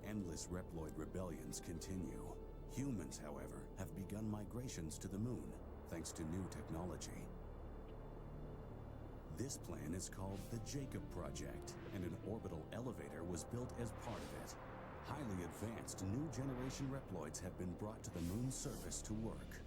endless Reploid rebellions continue. Humans, however, have begun migrations to the moon, thanks to new technology. This plan is called the Jacob Project, and an orbital elevator was built as part of it. Highly advanced new generation Reploids have been brought to the moon's surface to work.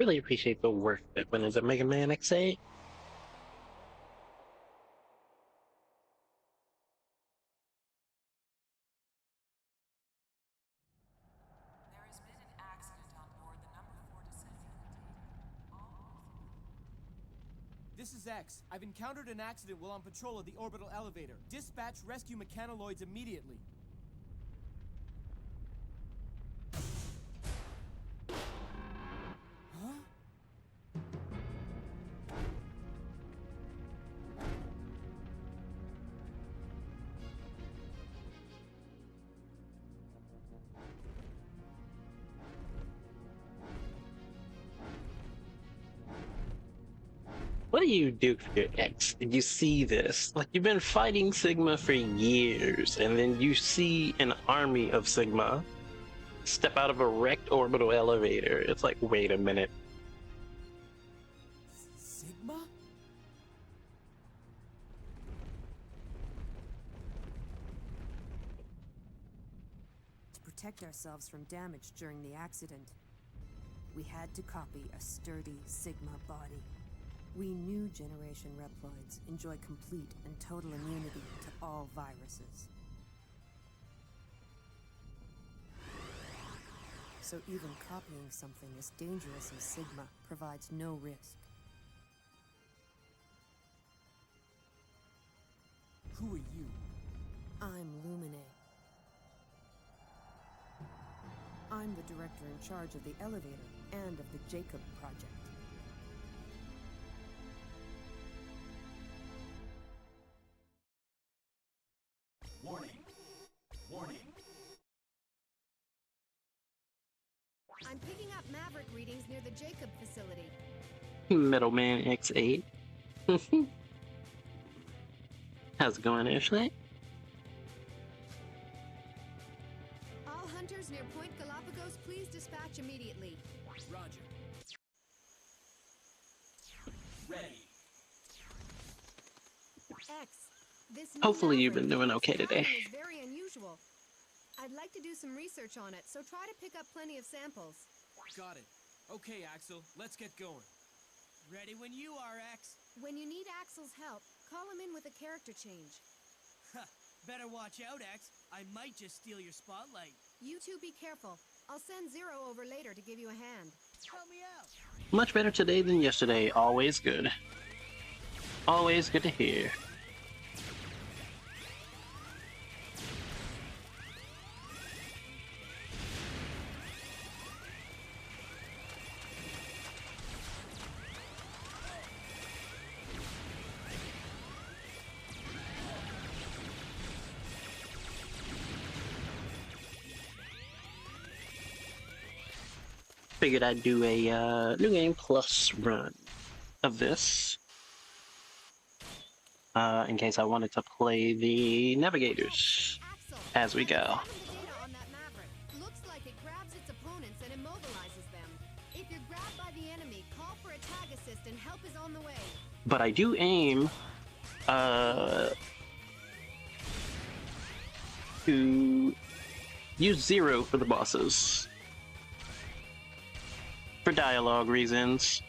Really appreciate the work that went into Megaman X8. There has been an accident on board the number 4 descending unit. This is X. I've encountered an accident while on patrol of the orbital elevator. Dispatch rescue mechanoids immediately. Huh? What do you do for your ex? Did you see this? Like, you've been fighting Sigma for years, and then you see an army of Sigma step out of a wrecked orbital elevator. It's like, wait a minute. Sigma? To protect ourselves from damage during the accident, we had to copy a sturdy Sigma body. We knew Generation Reploids enjoy complete and total immunity to all viruses. So even copying something as dangerous as Sigma provides no risk. Who are you? I'm Lumine. I'm the director in charge of the elevator and of the Jacob Project. Warning! Warning! I'm picking up Maverick readings near the Jacob facility. Middleman X8. How's it going, Ashley? All hunters near Point Galapagos, please dispatch immediately. Roger. Ready! X, this new Hopefully you've been Maverick doing that okay keeps today. happening is very unusual. I'd like to do some research on it, so try to pick up plenty of samples. Got it. Okay, Axel, let's get going. Ready when you are, X. When you need Axel's help, call him in with a character change. Better watch out, X. I might just steal your spotlight. You two be careful. I'll send Zero over later to give you a hand. Help me out. Much better today than yesterday. Always good. Always good to hear. Figured I'd do a New Game Plus run of this. In case I wanted to play the Navigators Axel, as we go. examine the data on that Maverick. Looks like it grabs its opponents and immobilizes them. If you're grabbed by the enemy, call for a tag assist and help is on the way. But I do aim to use Zero for the bosses. For dialogue reasons.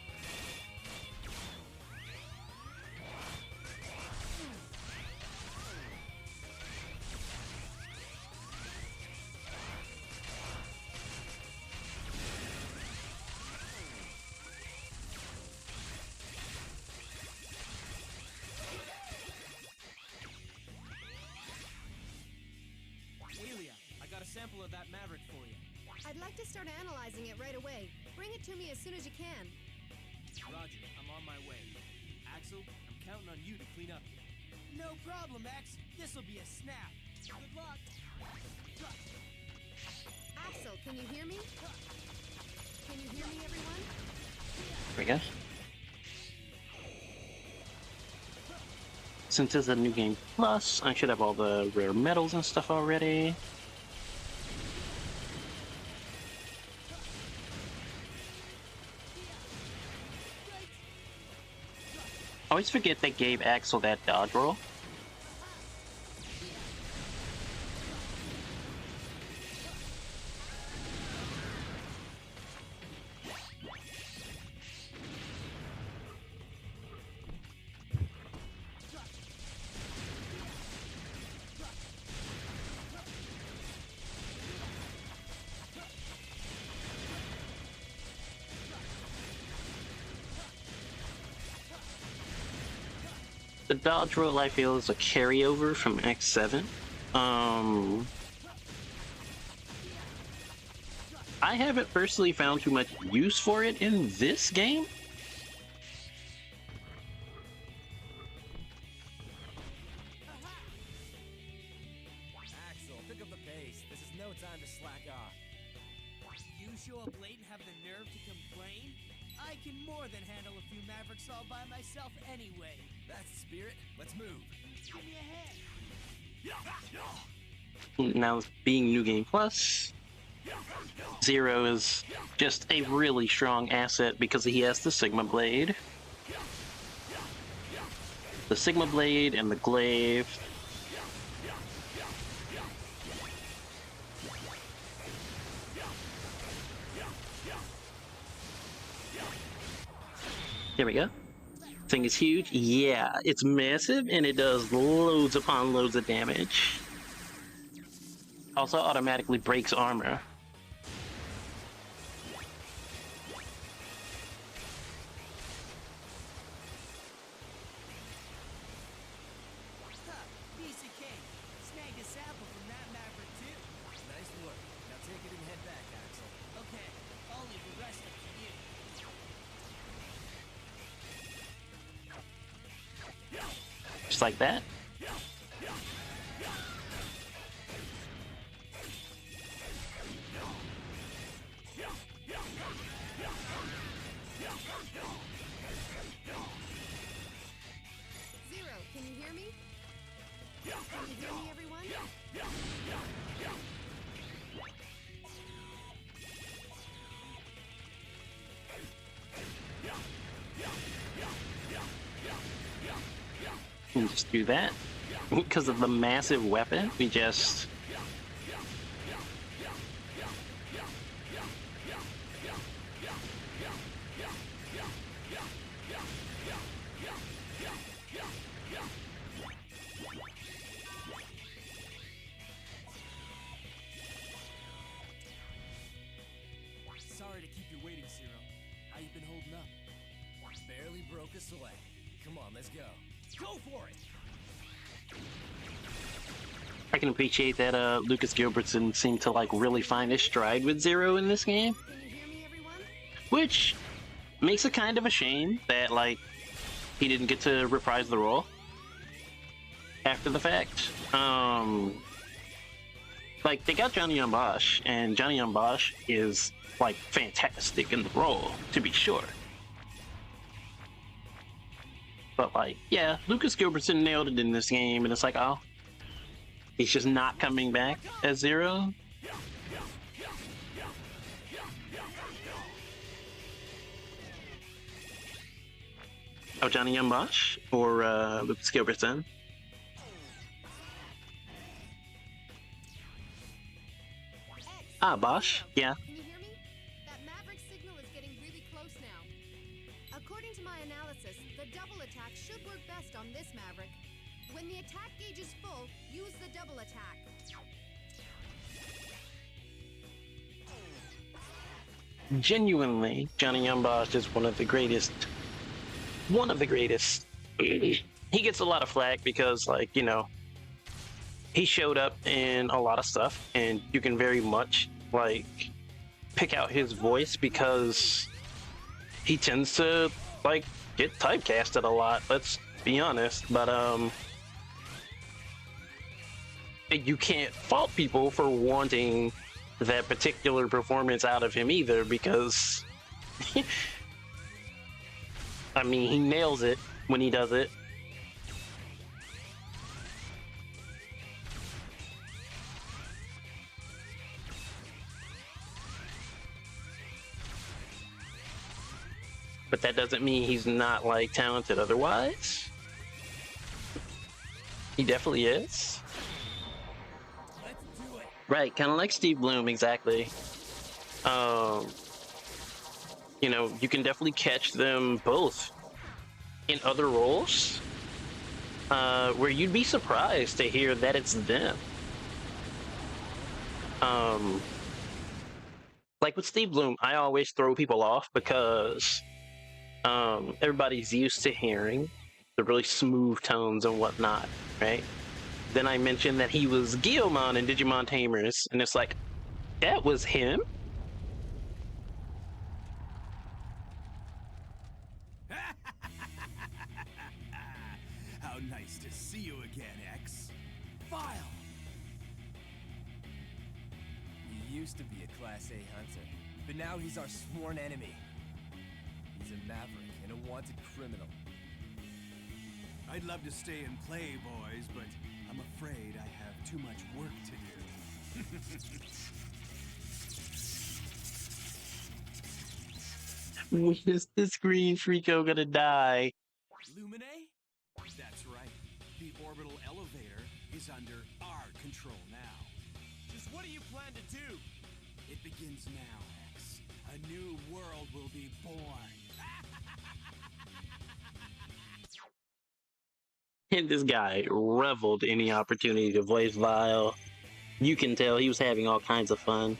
sample of that Maverick for you. I'd like to start analyzing it right away. Bring it to me as soon as you can. Roger, I'm on my way. Axel, I'm counting on you to clean up here. No problem, X. This'll be a snap. Good luck. Axel, can you hear me? Can you hear me, everyone? There we go. Since it's a new game plus, I should have all the rare metals and stuff already. I always forget they gave Axel that dodge roll. The dodge roll I feel is a carryover from X7. I haven't personally found too much use for it in this game. Axel, pick up the pace. This is no time to slack off. You show up late and have the nerve to complain? I can more than handle a few Mavericks all by myself anyway. That's the spirit. Let's move. Give me a hand. Now, being New Game Plus, Zero is just a really strong asset because he has the Sigma Blade. The Sigma Blade and the Glaive. There we go. Thing is huge. Yeah, it's massive and it does loads upon loads of damage. Also automatically breaks armor. Piece of cake. Snagged a sample from that Maverick too. Nice work. Now take it and head back, Axel. Okay, I'll leave the rest up to you. Just like that. Zero, can you hear me? Can you hear me, everyone? And just do that. Because of the massive weapon, we just... Sorry to keep you waiting, Zero. How you been holding up? Barely broke a sweat. Come on, let's go. Go for it! I can appreciate that Lucas Gilbertson seemed to like really find his stride with Zero in this game. Can you hear me, everyone? Which makes it kind of a shame that like he didn't get to reprise the role after the fact. Like they got Johnny Young Bosch, and Johnny Young Bosch is like fantastic in the role, to be sure. But like, yeah, Lucas Gilbertson nailed it in this game, and it's like, oh, he's just not coming back as Zero. Oh, Johnny Young Bosch or Lucas Gilbertson? X, Ah, Bosch, yeah. can you hear me? That Maverick signal is getting really close now. According to my analysis, the double attack should work best on this Maverick. When the attack gauge is full, use the double attack. Genuinely, Johnny Young Bosch is one of the greatest. One of the greatest. He gets a lot of flack because, like, you know, he showed up in a lot of stuff, and you can very much like pick out his voice because he tends to like get typecasted a lot. Let's be honest, but you can't fault people for wanting that particular performance out of him either, because I mean, he nails it when he does it. But that doesn't mean he's not like talented otherwise. He definitely is. Let's do it. Right, kind of like Steve Bloom, exactly. You know, you can definitely catch them both in other roles, where you'd be surprised to hear that it's them. Like with Steve Bloom, I always throw people off because everybody's used to hearing the really smooth tones and whatnot, right? Then I mentioned that he was Guilmon in Digimon Tamers, and it's like, that was him? How nice to see you again, X. File! He used to be a Class A hunter, but now he's our sworn enemy. He's a maverick and a wanted criminal. I'd love to stay and play, boys, but I'm afraid I have too much work to do. When is this green freako gonna die? Lumine? That's right. The orbital elevator is under our control now. Just what do you plan to do? It begins now, X. A new world will be born. And this guy reveled in the opportunity to voice Vile. You can tell he was having all kinds of fun.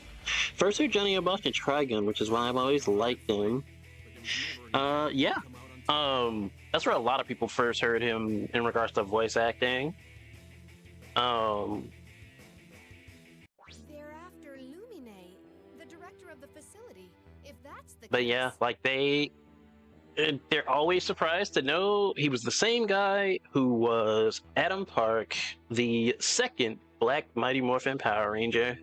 First heard Johnny Abosh in Trigun, which is why I've always liked him. Yeah. That's where a lot of people first heard him in regards to voice acting. They're after Lumine, the director of the facility. If that's the But case. yeah, like they're always surprised to know he was the same guy who was Adam Park, the second Black Mighty Morphin Power Ranger.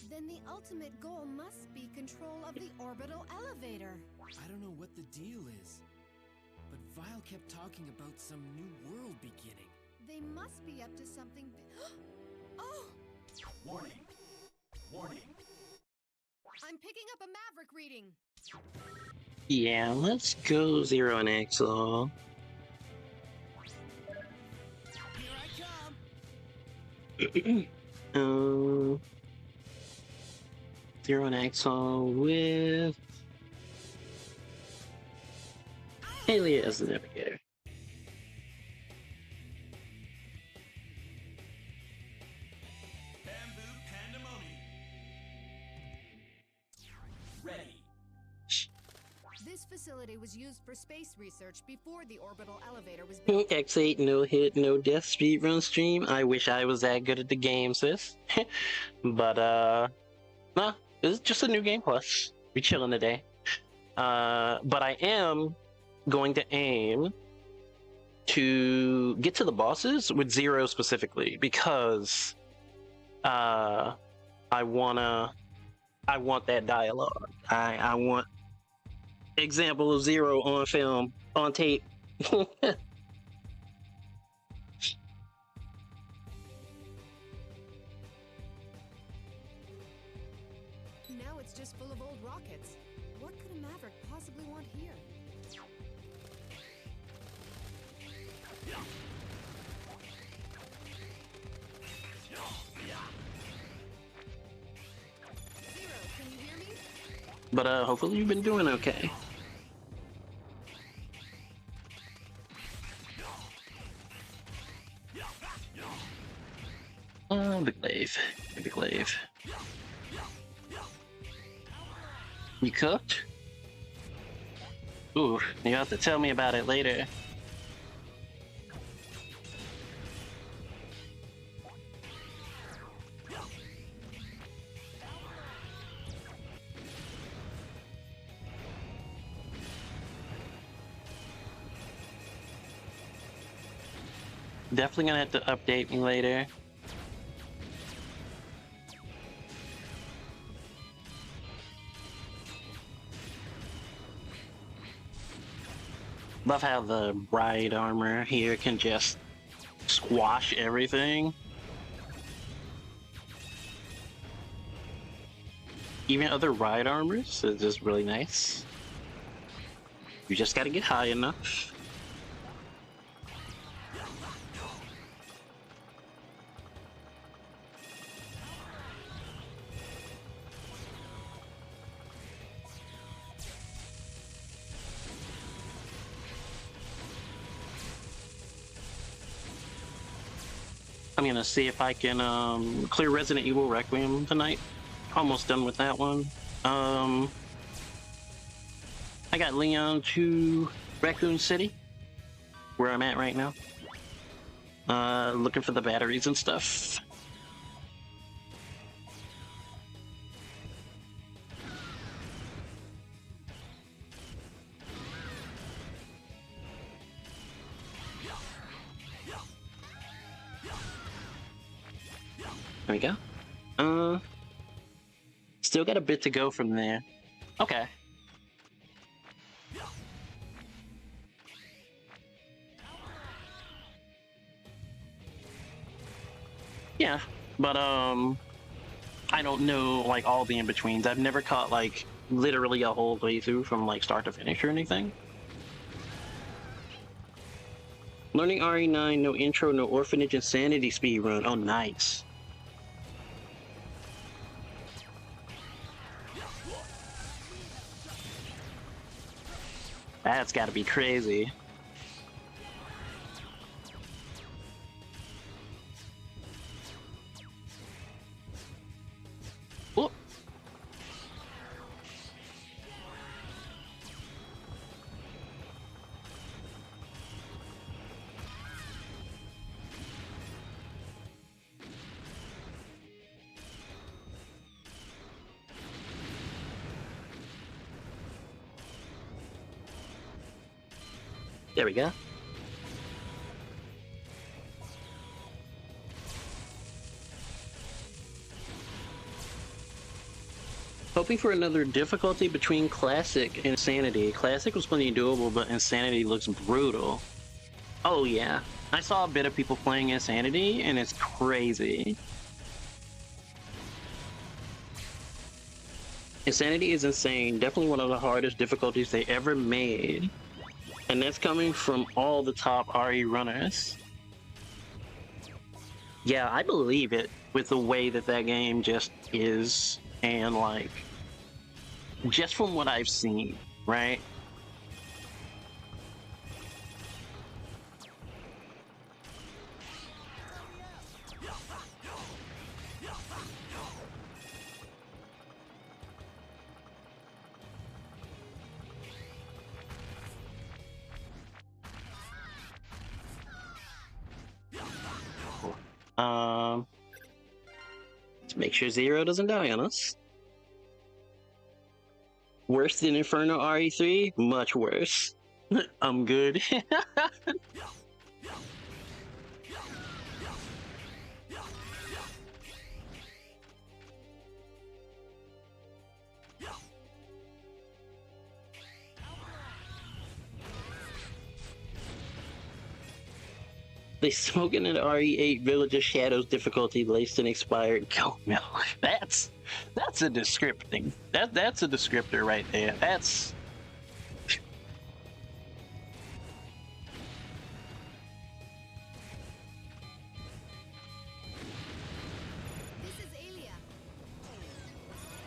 Then the ultimate goal must be control of the orbital elevator. I don't know what the deal is, but Vile kept talking about some new world beginning. They must be up to something Oh! Warning. Warning. I'm picking up a Maverick reading. Yeah, let's go Zero and Axel. Here I come! Zero and Axel with Haley as the navigator. Bamboo pandemonium. Ready. This facility was used for space research before the orbital elevator was built. X8 no hit, no death speedrun stream. I wish I was that good at the game, sis. But nah, it's just a new game plus. We chilling today. But I am going to aim to get to the bosses with Zero specifically, because I want that dialogue. I want example of Zero on film, on tape. Now it's just full of old rockets. What could a Maverick possibly want here? Zero, can you hear me? But hopefully you've been doing okay. The glaive. The glaive. You cooked? Ooh, you have to tell me about it later. Definitely gonna have to update me later. Love how the ride armor here can just squash everything. Even other ride armors is just really nice. You just gotta get high enough. I'm gonna see if I can clear Resident Evil Requiem tonight. Almost done with that one. I got Leon to Raccoon City, where I'm at right now. Looking for the batteries and stuff. There we go. Still got a bit to go from there. Okay. Yeah, but I don't know like all the in-betweens. I've never caught like literally a whole playthrough from like start to finish or anything. Learning RE9, no intro, no orphanage, insanity speedrun. Oh, nice. That's gotta be crazy. Whoop. There we go. Hoping for another difficulty between Classic and Insanity. Classic was plenty doable, but Insanity looks brutal. Oh yeah, I saw a bit of people playing Insanity, and it's crazy. Insanity is insane. Definitely one of the hardest difficulties they ever made. And that's coming from all the top RE runners. Yeah, I believe it with the way that that game just is, and like, just from what I've seen, right? Let's make sure Zero doesn't die on us. Worse than Inferno RE3? Much worse. I'm good. They smoking an RE8 Village of Shadows difficulty laced and expired goat milk. That's a descripting. That's a descriptor right there. That's This is Alia.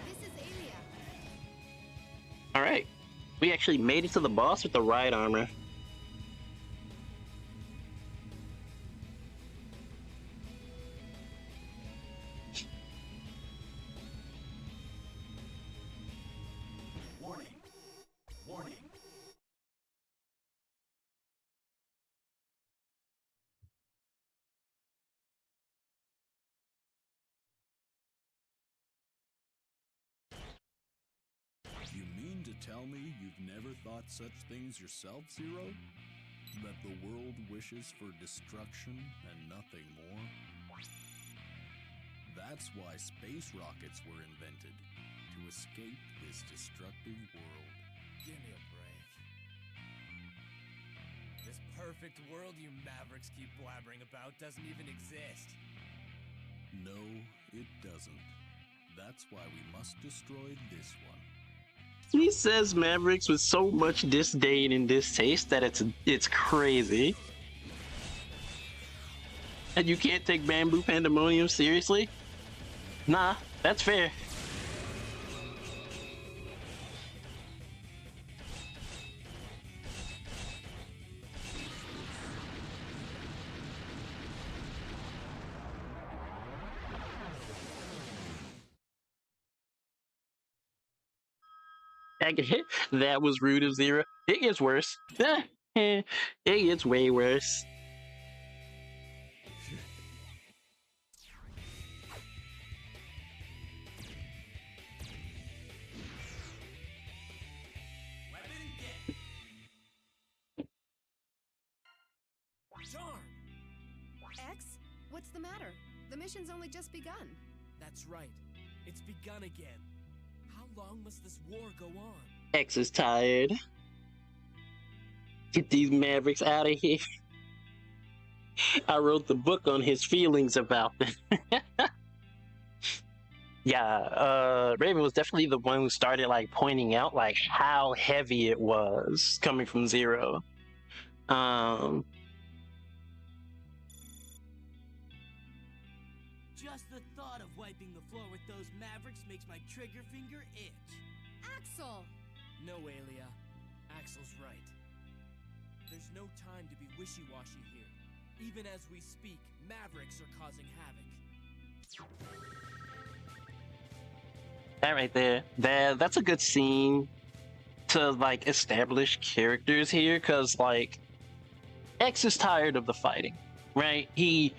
This is Alia. all right. We actually made it to the boss with the ride armor. Warning. Warning. You mean to tell me you've never thought such things yourself, Zero? That the world wishes for destruction and nothing more? That's why space rockets were invented, to escape this destructive world. Give me a break. This perfect world you Mavericks keep blabbering about doesn't even exist. No, it doesn't. That's why we must destroy this one. He says Mavericks with so much disdain and distaste that it's crazy. And you can't take Bamboo Pandemonium seriously? Nah, that's fair. That was rude of Zero. It gets worse. It gets way worse. Darn! X? What's the matter? The mission's only just begun. That's right. It's begun again. How long must this war go on? X is tired. Get these Mavericks out of here. I wrote the book on his feelings about them. Yeah, Raven was definitely the one who started like pointing out like how heavy it was coming from Zero. Just the thought of wiping the floor with those Mavericks makes my trigger finger itch. Axel! No, Aelia. Axel's right. There's no time to be wishy-washy here. Even as we speak, Mavericks are causing havoc. That right there, that's a good scene to like establish characters here, because like X is tired of the fighting, right? He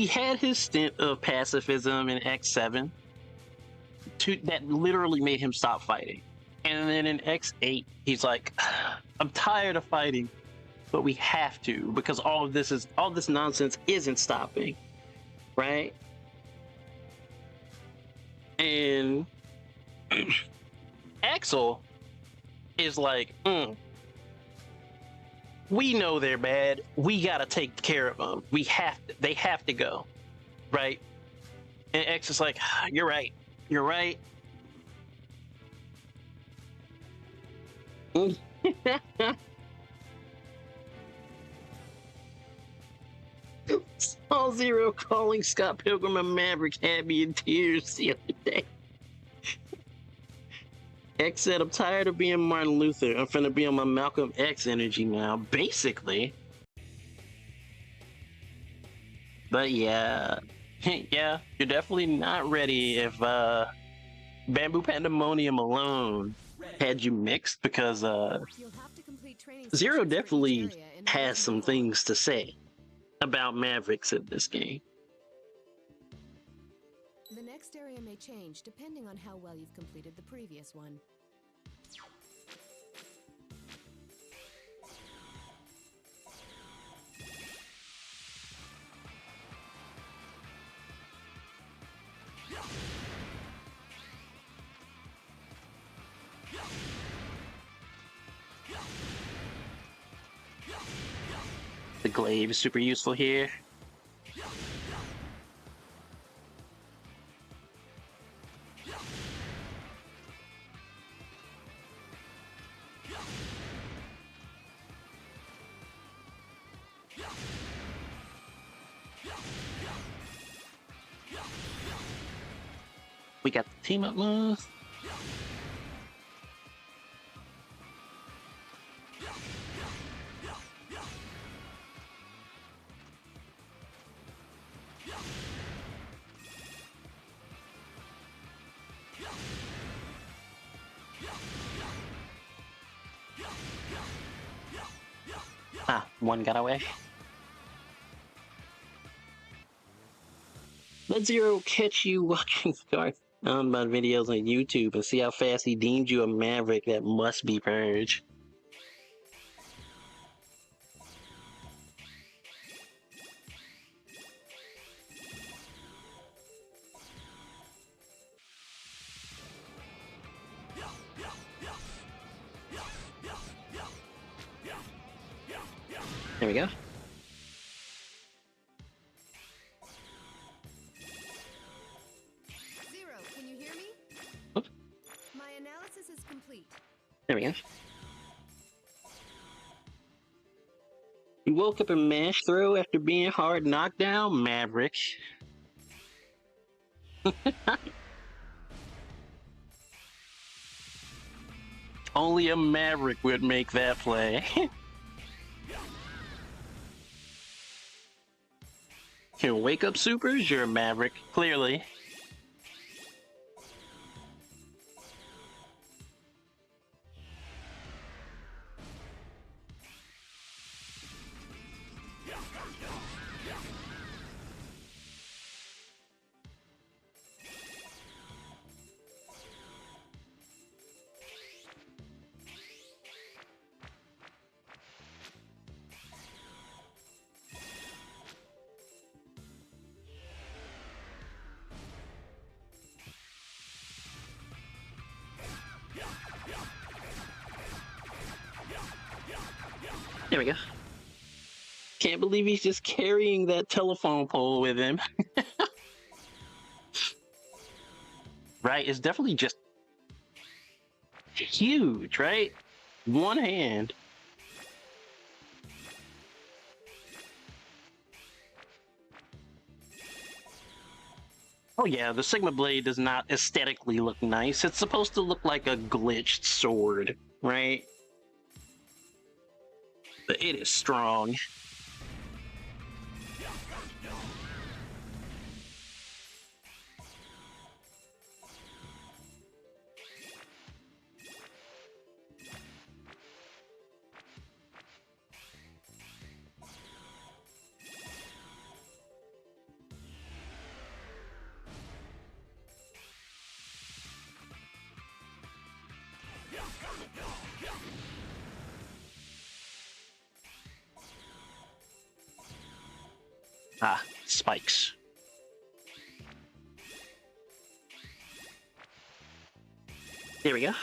had his stint of pacifism in X7 that literally made him stop fighting, and then in X8 he's like, I'm tired of fighting, but we have to, because all this nonsense isn't stopping, right? And Axel is like, we know they're bad. We gotta take care of them. They have to go, right? And X is like, you're right. You're right. Saw Zero calling Scott Pilgrim a Maverick had me in tears the other day. X said, I'm tired of being Martin Luther. I'm finna be on my Malcolm X energy now, basically. But yeah, yeah, you're definitely not ready if Bamboo Pandemonium alone had you mixed, because You'll have to complete training Zero sessions for each definitely area in order has to some move on. things to say about Mavericks in this game. The next area may change depending on how well you've completed the previous one. The glaive is super useful here. We got the team up move. Ah, one got away. Let Zero catch you watching Scarf on my videos on YouTube and see how fast he deemed you a maverick that must be purged. There we go. Zero, can you hear me? Oop. My analysis is complete. There we go. You woke up and mashed through after being hard knocked down, Maverick. Only a Maverick would make that play. You wake up supers, you're a Maverick, clearly. There we go. Can't believe he's just carrying that telephone pole with him. Right? It's definitely just huge, right? One hand. Oh yeah, the Sigma Blade does not aesthetically look nice. It's supposed to look like a glitched sword, right? But it is strong. Ah, spikes. There we go.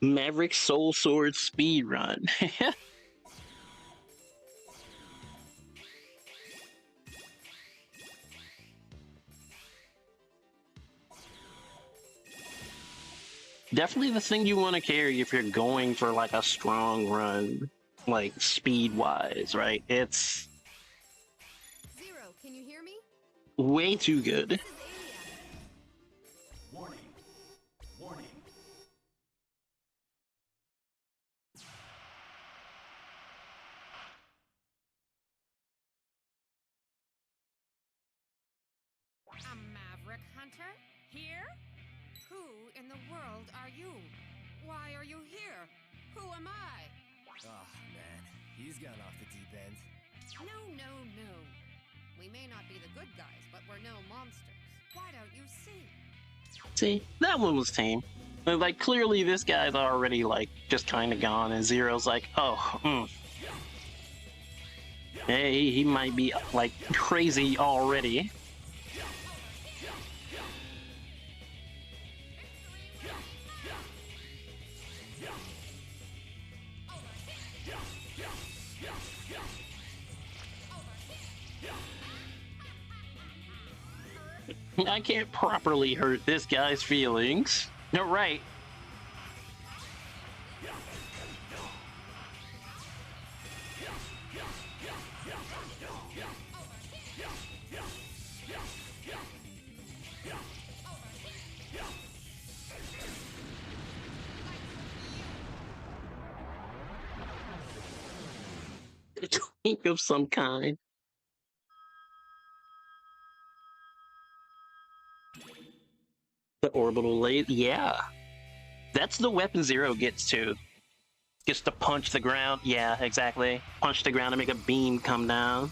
Maverick Soul Sword speed run. Definitely the thing you want to carry if you're going for like a strong run, like speed wise, right? It's Zero, can you hear me? way too good. This is Alia. Warning. Warning. A maverick hunter? Here? Who in the world are you? Why are you here? Who am I? Oh, man. He's gone off the deep end. No, no, no. We may not be the good guys, but we're no monsters. Why don't you see? See, that one was tame. But, like, clearly this guy's already, like, just kind of gone, and Zero's like, oh, Hey, he might be, like, crazy already. I can't properly hurt this guy's feelings. No, right. A twink of some kind. The orbital laser, yeah. That's the weapon Zero gets to. Gets to punch the ground. Yeah, exactly. Punch the ground to make a beam come down.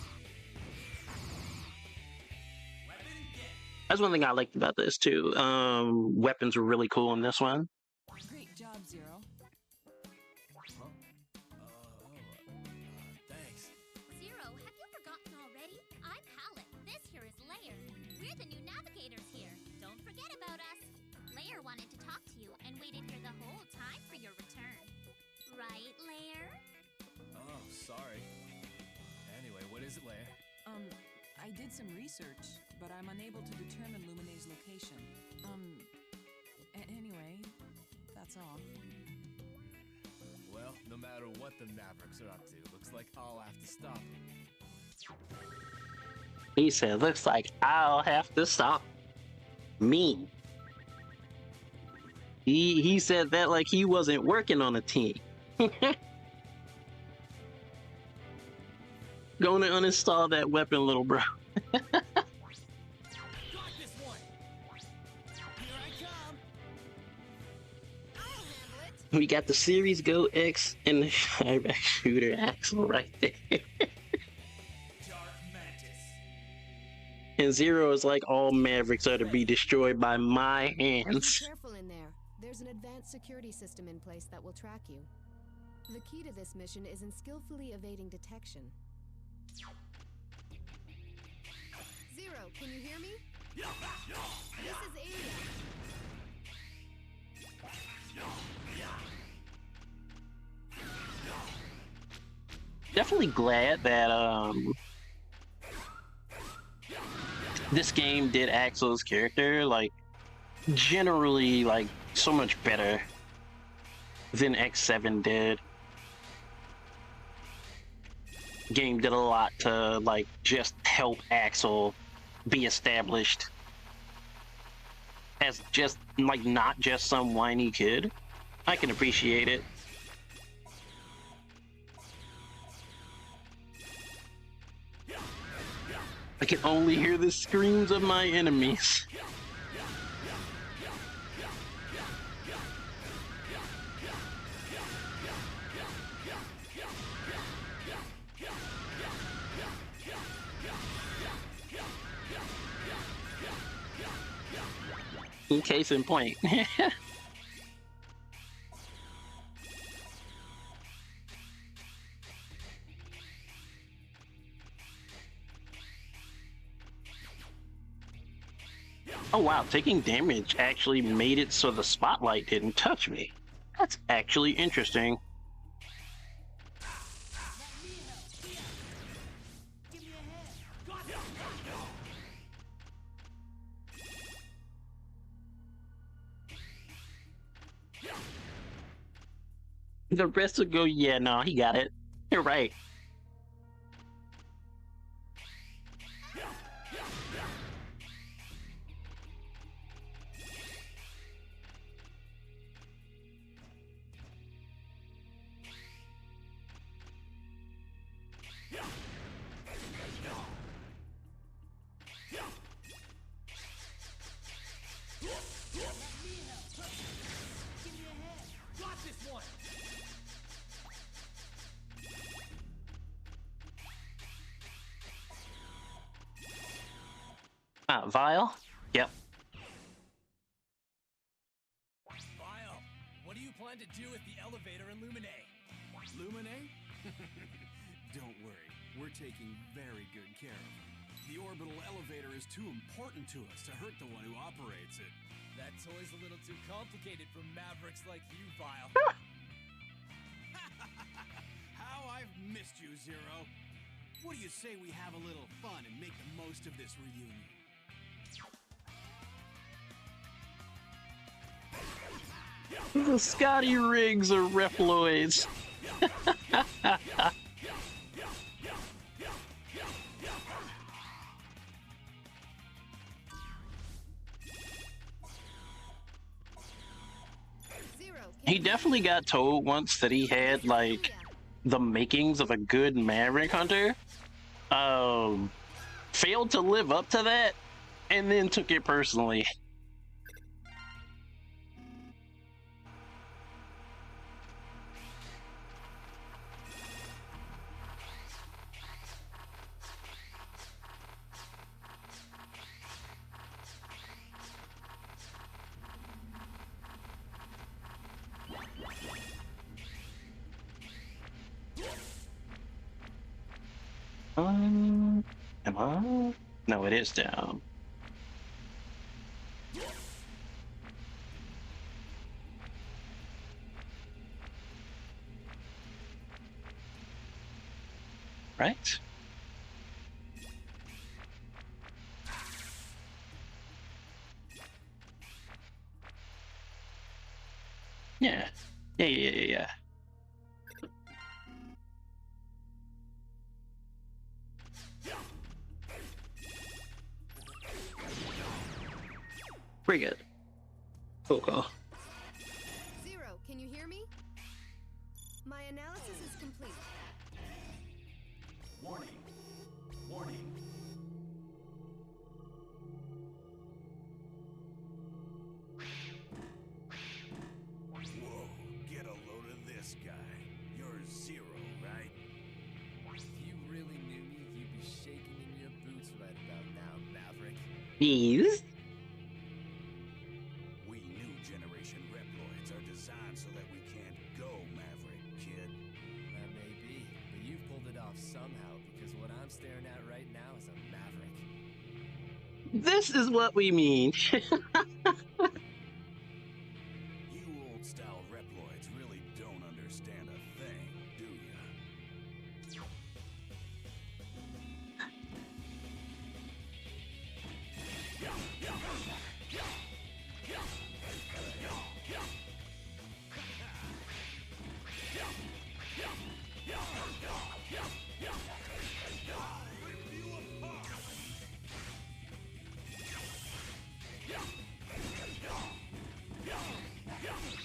That's one thing I liked about this too. Weapons were really cool in this one. Great talked to you and waited here the whole time for your return. Right, Lair? Oh, sorry. Anyway, what is it, Lair? I did some research, but I'm unable to determine Lumine's location. Anyway, that's all. Well, no matter what the Mavericks are up to, looks like I'll have to stop them. He said, looks like I'll have to stop me. He said that like he wasn't working on a team. Gonna uninstall that weapon, little bro. Got this one. Here I come. I'll handle it. We got the Series Go X and the Shyback Shooter Axle right there. Dark Mantis. And Zero is like, all Mavericks are to be destroyed by my Be hands. careful in there. There's an advanced security system in place that will track you. The key to this mission is in skillfully evading detection. Zero, can you hear me? This is Ada. Definitely glad that this game did Axel's character like generally like so much better than X7 did. Game did a lot to like just help Axel be established as just like not just some whiny kid. I can appreciate it. I can only hear the screams of my enemies. Case in point. Oh wow, taking damage actually made it so the spotlight didn't touch me. That's actually interesting. Give me a hand. Got it. The rest will go, yeah, no, he got it. You're right. Give me a hand. Got this one. Vile? Yep. Vile, what do you plan to do with the elevator in Lumine? Lumine? Don't worry, we're taking very good care of it. The orbital elevator is too important to us to hurt the one who operates it. That toy's a little too complicated for Mavericks like you, Vile. How I've missed you, Zero. What do you say we have a little fun and make the most of this reunion? The Scotty Riggs are Reploids. He definitely got told once that he had like the makings of a good Maverick hunter. Failed to live up to that and then took it personally. Am I? No, it is down. right? Yeah. Yeah. Pretty good. Cool. Zero, can you hear me? My analysis is complete. Warning. Warning. Whoa, get a load of this guy. You're Zero, right? If you really knew me, you'd be shaking in your boots right about now, Maverick. These. We new generation Reploids are designed so that we can't go Maverick, kid. That may be, but you've pulled it off somehow, because what I'm staring at right now is a Maverick. This is what we mean. You old-style Reploids really don't understand a thing, do ya?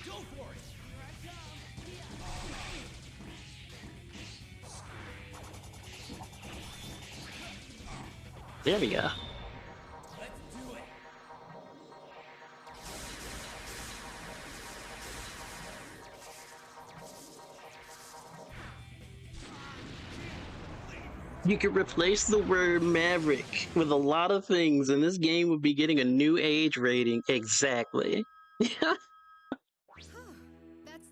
Go for it! Here I come! There we go. Let's do it! You could replace the word Maverick with a lot of things, and this game would be getting a new age rating. Exactly. That's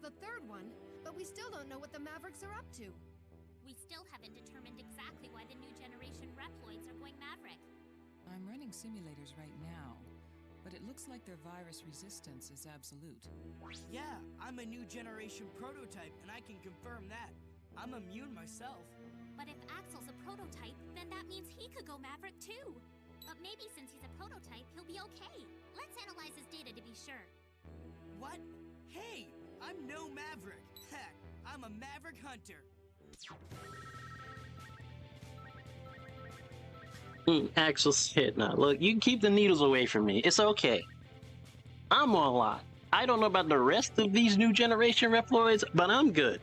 the third one, but we still don't know what the Mavericks are up to. We still haven't determined exactly why the new generation Reploids are going Maverick. I'm running simulators right now, but it looks like their virus resistance is absolute. Yeah, I'm a new generation prototype, and I can confirm that. I'm immune myself. But if Axel's a prototype, then that means he could go Maverick too. But maybe since he's a prototype, he'll be okay. Let's analyze his data to be sure. What? Hey, I'm no Maverick. Heck, I'm a Maverick Hunter. Axel said, "Now look, you can keep the needles away from me. It's okay. I'm on lock. I don't know about the rest of these new generation Reploids, but I'm good."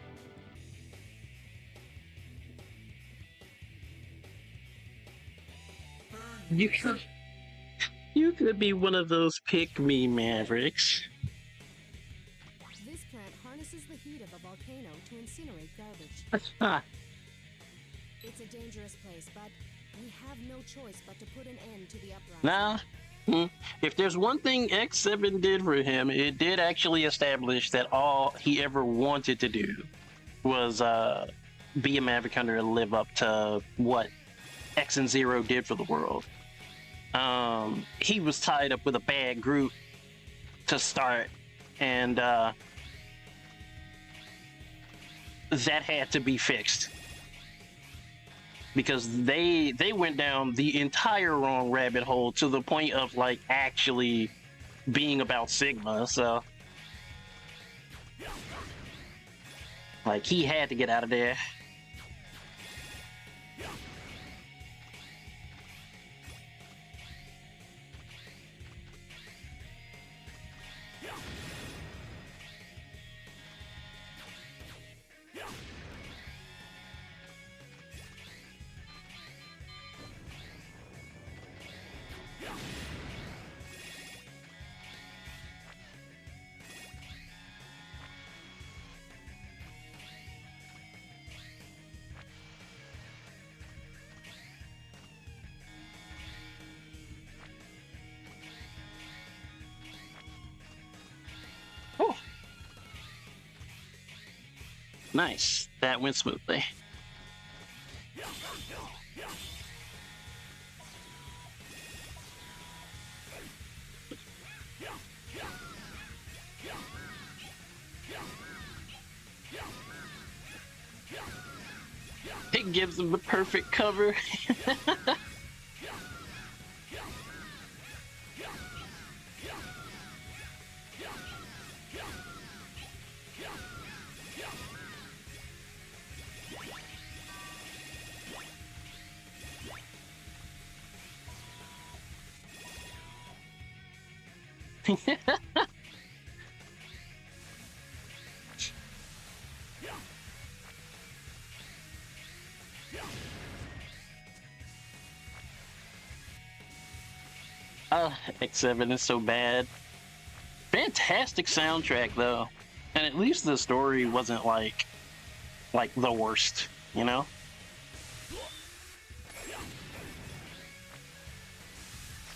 You could be one of those pick-me Mavericks. This plant harnesses the heat of a volcano to incinerate garbage. It's a dangerous place, but we have no choice but to put an end to the uprising. Nah. If there's one thing X7 did for him, it did actually establish that all he ever wanted to do was be a Maverick Hunter and live up to what X and Zero did for the world. He was tied up with a bad group to start, and that had to be fixed because they went down the entire wrong rabbit hole to the point of like actually being about Sigma. So like he had to get out of there. Oh, nice. That went smoothly. It gives him the perfect cover. X7 is so bad. Fantastic soundtrack though, and at least the story wasn't like the worst, you know.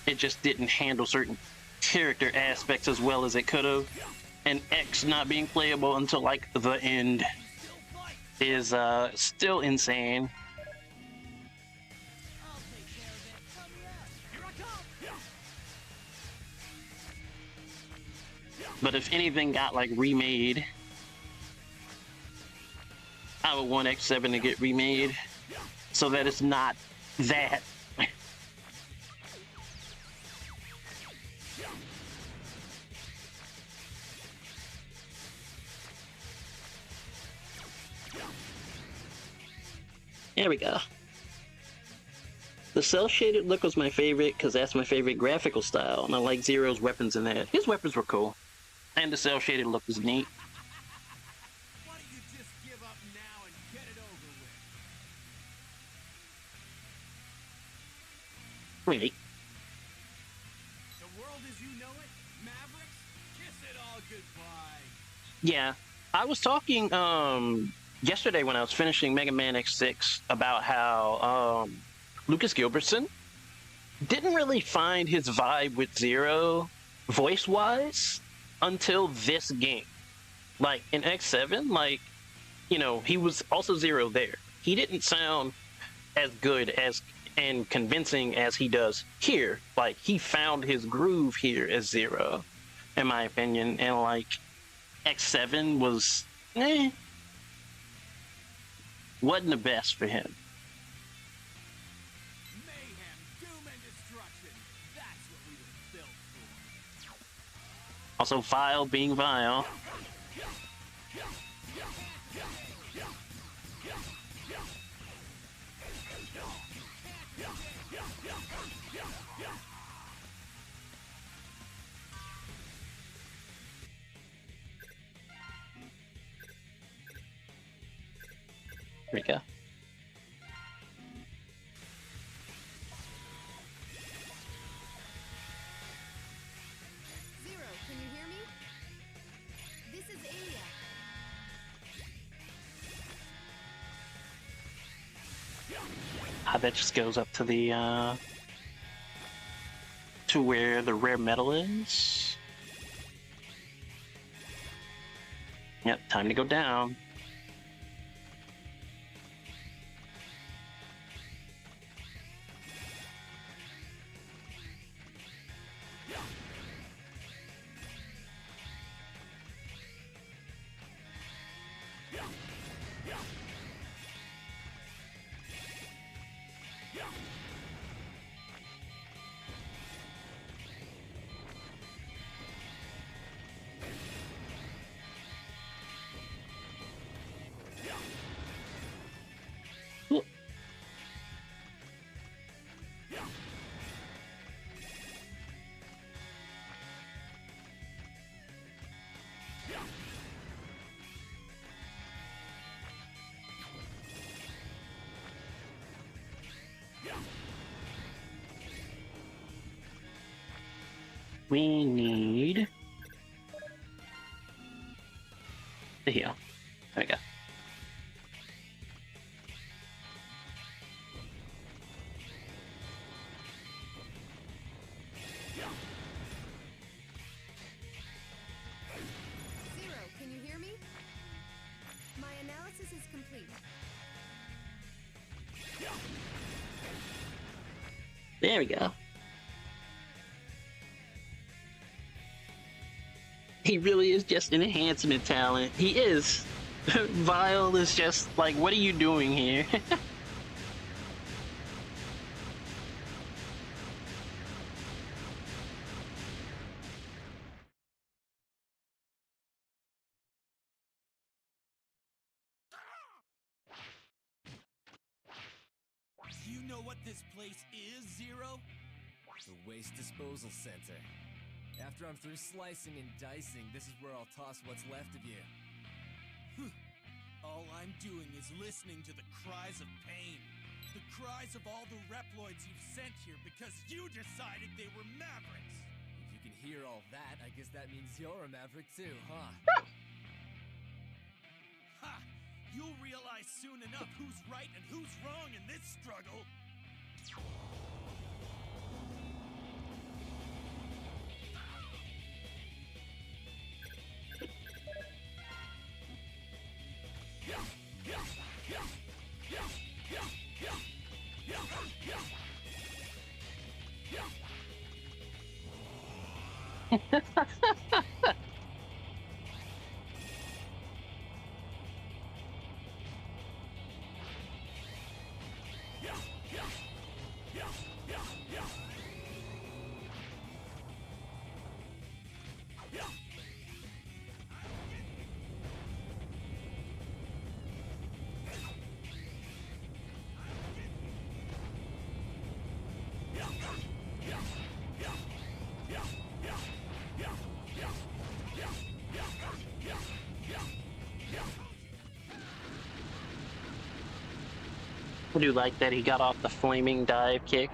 It just didn't handle certain character aspects as well as it could have, and X not being playable until like the end is still insane. But if anything got like remade, I would want X7 to get remade so that it's not that. There we go. The cel-shaded look was my favorite because that's my favorite graphical style, and I like Zero's weapons in that. His weapons were cool, and the cel-shaded look was neat. Why don't you just give up now and get it over with? Really? The world as you know it, Mavericks, kiss it all goodbye. Yeah, I was talking yesterday when I was finishing Mega Man X6 about how Lucas Gilbertson didn't really find his vibe with Zero voice-wise until this game. Like in X7, like, you know, he was also Zero there. He didn't sound as good as and convincing as he does here. Like, he found his groove here as Zero, in my opinion, and like X7 was wasn't the best for him. Mayhem, doom, and destruction. That's what we were built for. Also, Vile being Vile. There we go. Zero, can you hear me? This is Aya. That just goes up to the to where the rare metal is. Yep, time to go down. We need the heal. There we go. Zero, can you hear me? My analysis is complete. There we go. He really is just an enhancement talent. He is. Vile is just like, what are you doing here? know what this place is, Zero? The waste disposal center. After I'm through slicing and dicing, this is where I'll toss what's left of you. All I'm doing is listening to the cries of pain. The cries of all the Reploids you've sent here because you decided they were Mavericks. If you can hear all that, I guess that means you're a Maverick too, huh? Ha! You'll realize soon enough who's right and who's wrong in this struggle. I do like that he got off the flaming dive kick,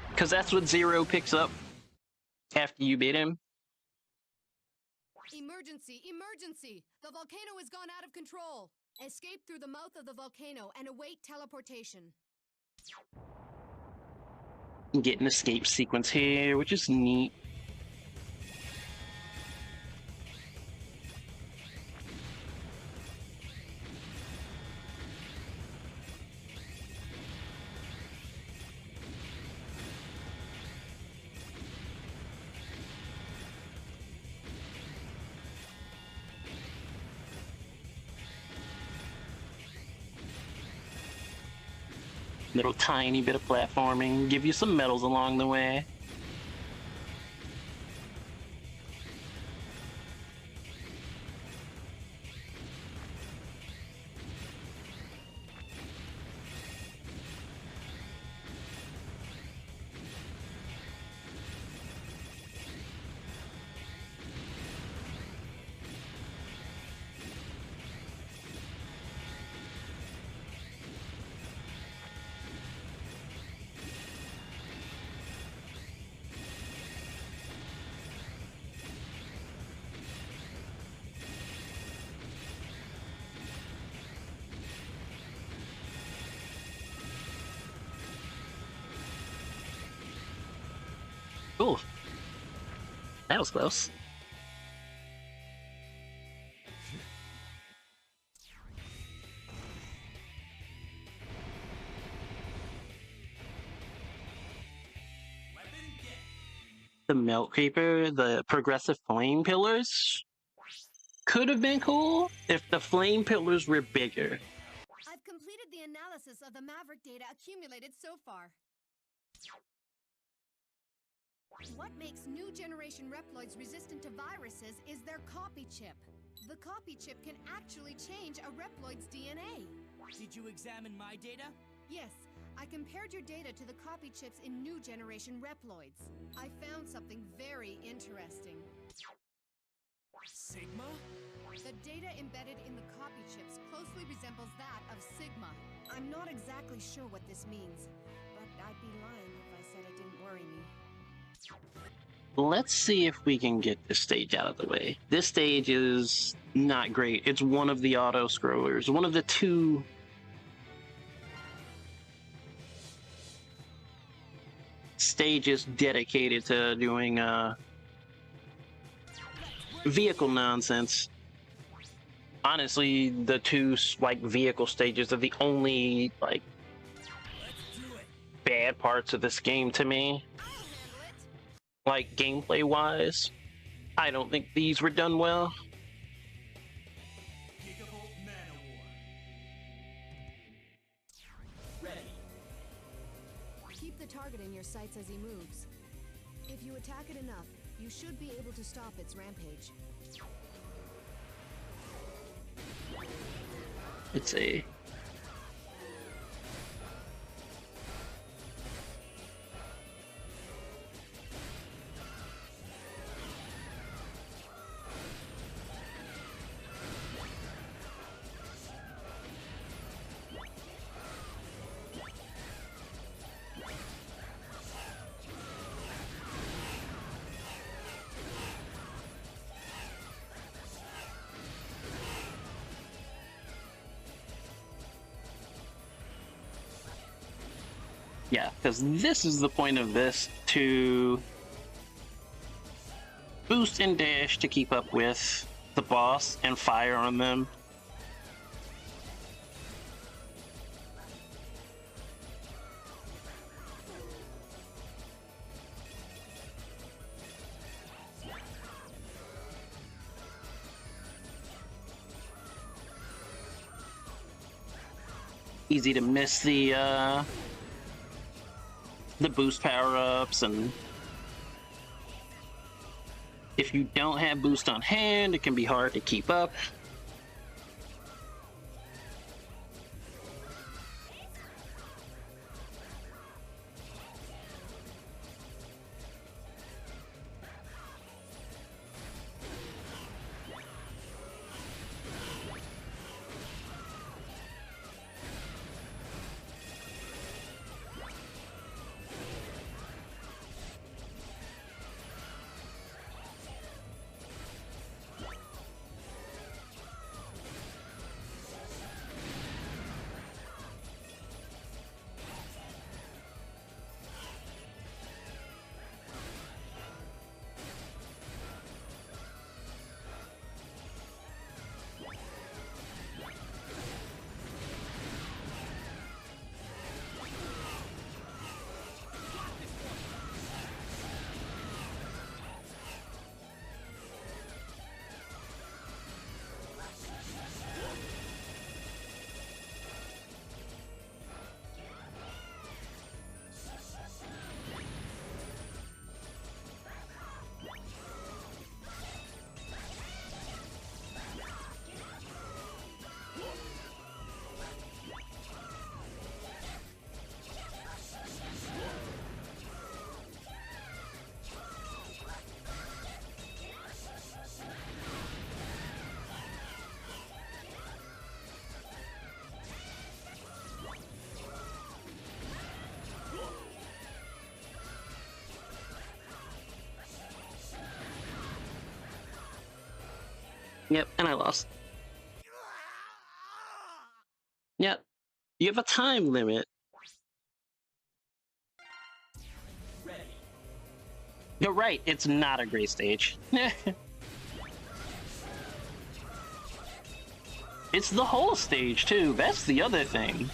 because that's what Zero picks up after you beat him. Emergency! Emergency! The volcano has gone out of control! Escape through the mouth of the volcano and await teleportation. Get an escape sequence here, which is neat. Little tiny bit of platforming, give you some medals along the way. Ooh, that was close. The Melt Creeper, the progressive flame pillars, could have been cool if the flame pillars were bigger. I've completed the analysis of the Maverick data accumulated so far. What makes new generation Reploids resistant to viruses is their copy chip. The copy chip can actually change a Reploid's DNA. Did you examine my data? Yes, I compared your data to the copy chips in new generation Reploids. I found something very interesting. Sigma? The data embedded in the copy chips closely resembles that of Sigma. I'm not exactly sure what this means, but I'd be lying if I said it didn't worry me. Let's see if we can get this stage out of the way. This stage is not great. It's one of the auto-scrollers, one of the two stages dedicated to doing vehicle nonsense. Honestly, the two like vehicle stages are the only like bad parts of this game to me. Like gameplay wise, I don't think these were done well. Keep the target in your sights as he moves. If you attack it enough, you should be able to stop its rampage. It's a Yeah, because this is the point of this, to boost and dash to keep up with the boss and fire on them. Easy to miss the boost power-ups, and if you don't have boost on hand, it can be hard to keep up. Yep, and I lost. Yep, you have a time limit. You're right, it's not a great stage. It's the whole stage, too. That's the other thing.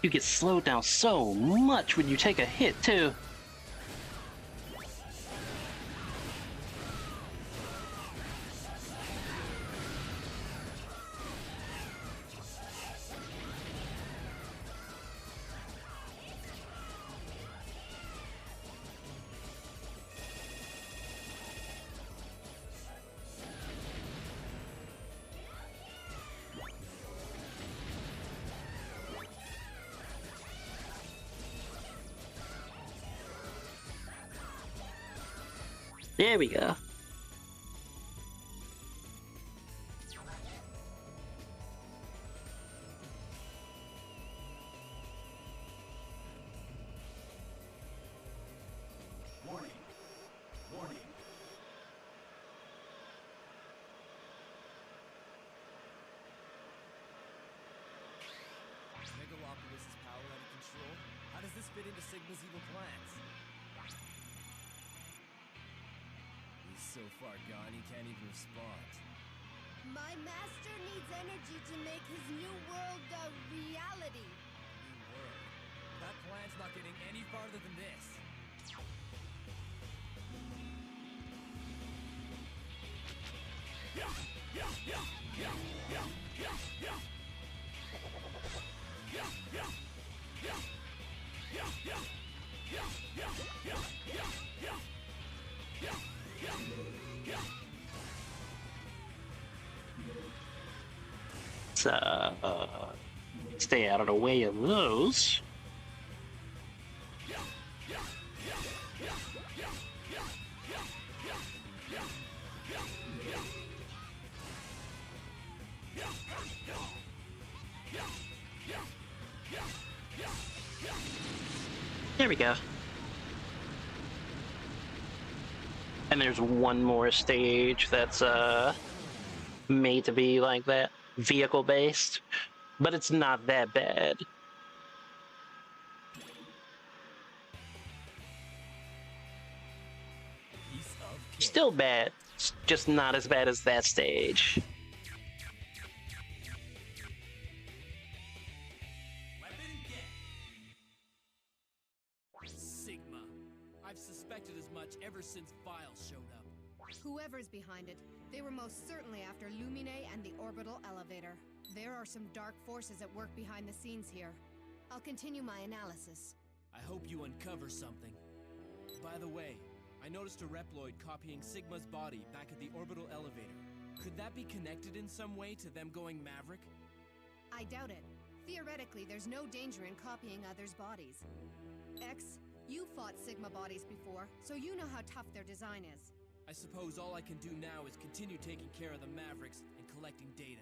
You get slowed down so much when you take a hit, too. There we go. Warning. Warning. Megalopolis' power out of control? How does this fit into Sigma's evil plans? He's so far gone he can't even respond. My master needs energy to make his new world a reality. New world. That plan's not getting any farther than this. Stay out of the way of those. There we go. And there's one more stage that's made to be like that, vehicle based, but it's not that bad. Still bad, just not as bad as that stage. Sigma. I've suspected as much ever since Viles showed up. Whoever's behind it, they were most certainly after Lumine and the orbital elevator. There are some dark forces at work behind the scenes here. I'll continue my analysis. I hope you uncover something. By the way, I noticed a Reploid copying Sigma's body back at the orbital elevator. Could that be connected in some way to them going Maverick? I doubt it. Theoretically, there's no danger in copying others' bodies. X, you fought Sigma bodies before, so you know how tough their design is. I suppose all I can do now is continue taking care of the Mavericks and collecting data.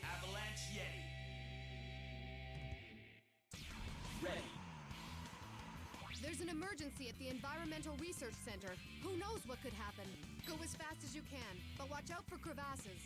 Avalanche Yeti. Ready. There's an emergency at the Environmental Research Center. Who knows what could happen? Go as fast as you can, but watch out for crevasses.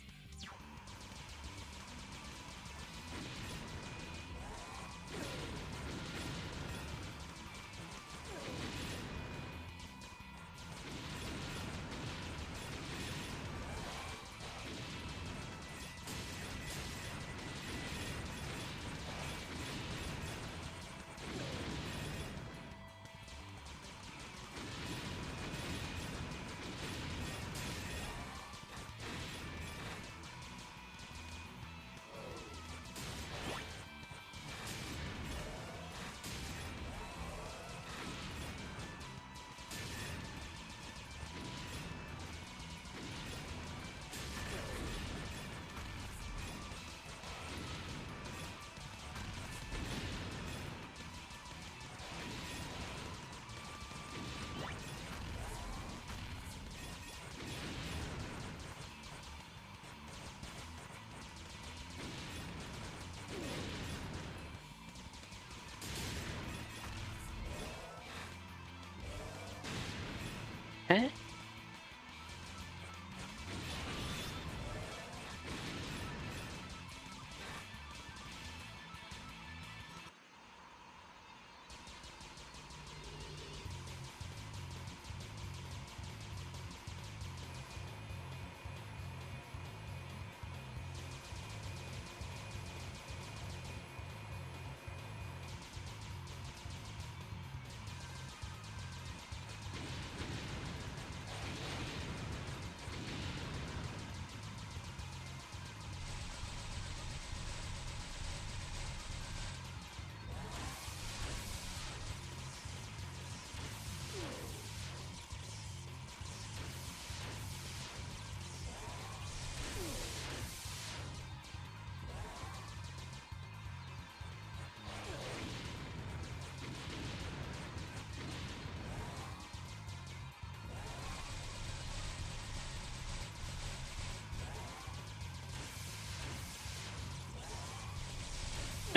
Eh?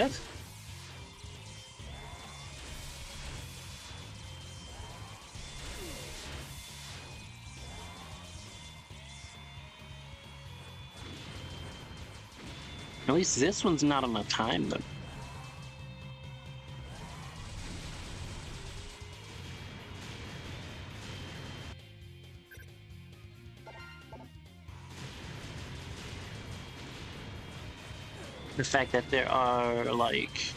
Yes. At least this one's not on a time, though. The fact that there are, like,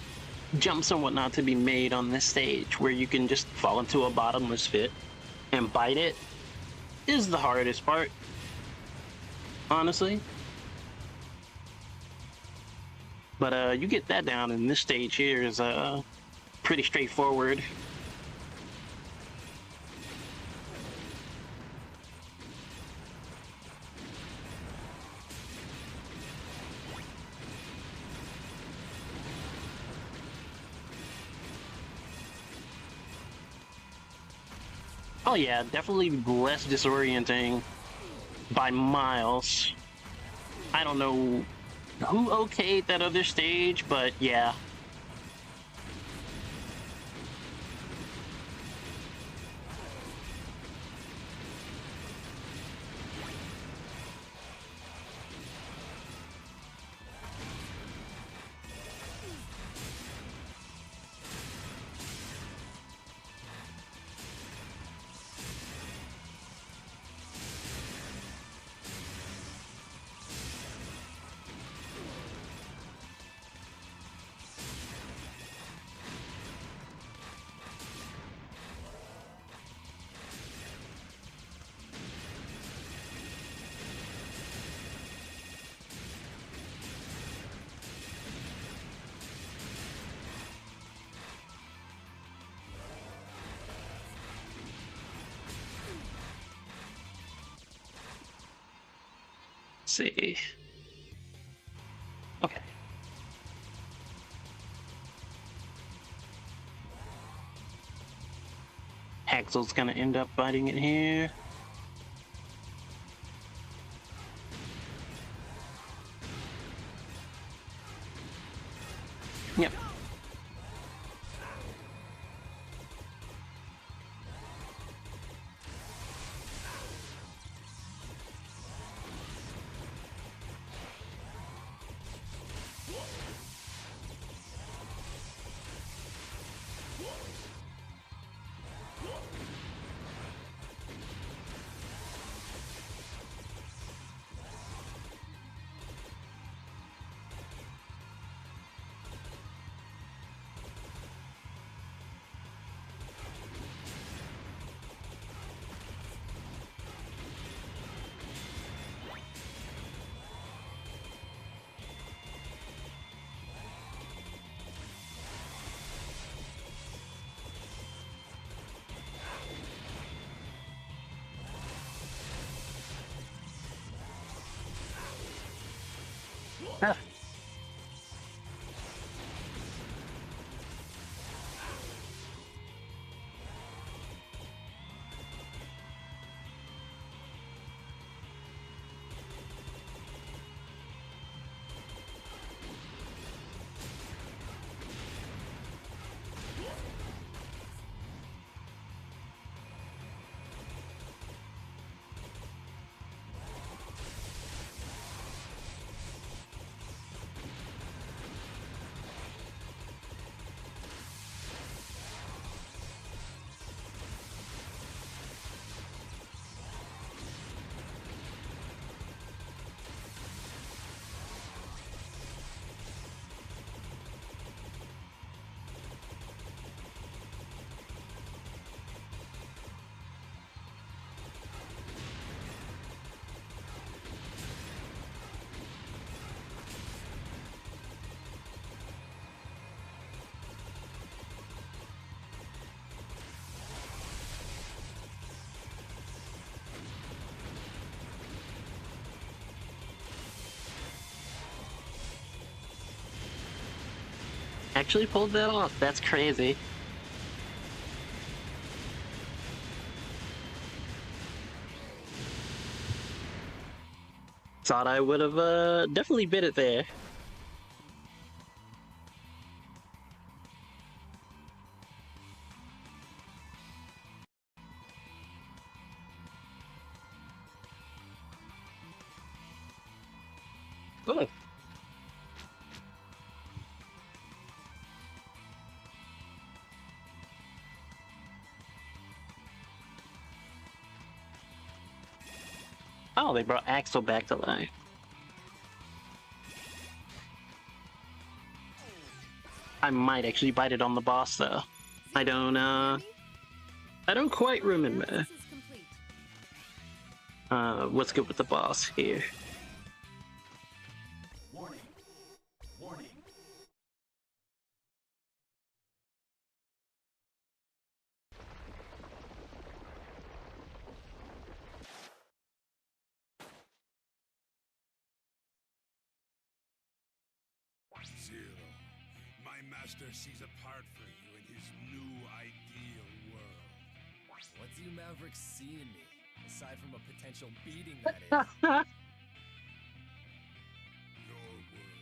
jumps and whatnot to be made on this stage where you can just fall into a bottomless pit and bite it is the hardest part, honestly. But you get that down, and this stage here is pretty straightforward. Oh yeah, definitely less disorienting by miles. I don't know who okayed that other stage, but yeah. See. Okay. Axel's gonna end up biting it here. Yep. Ah. Actually pulled that off. That's crazy. Thought I would have definitely bit it there. Oh. Oh, they brought Axel back to life. I might actually bite it on the boss though. I don't quite remember. What's good with the boss here? Warning. Warning. Zero, my master sees a part for you in his new ideal world. What do you Mavericks see in me, aside from a potential beating, that is? Your world,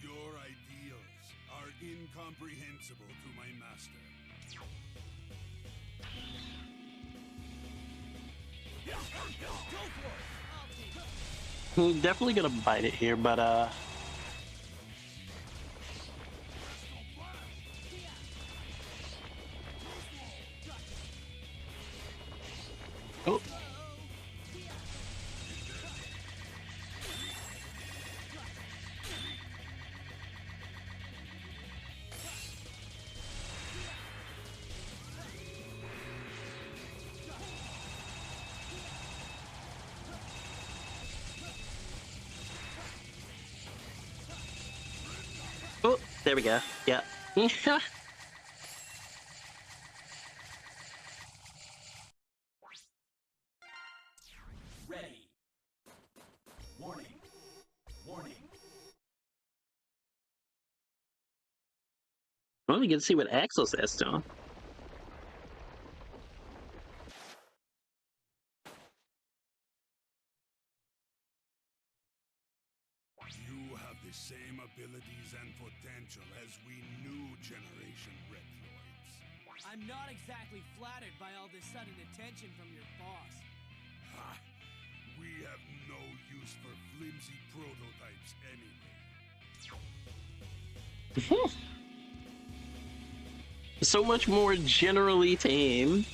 your ideals are incomprehensible to my master. Definitely gonna bite it here, but oh. Oh, there we go. Yeah. Ready. Warning. Warning. Well, we get to see what Axel says to him. You have the same abilities and potential as we new generation Reploids. I'm not exactly flattered by all this sudden attention from your boss. Ha! We have no use for flimsy prototypes anyway. So much more generally tame.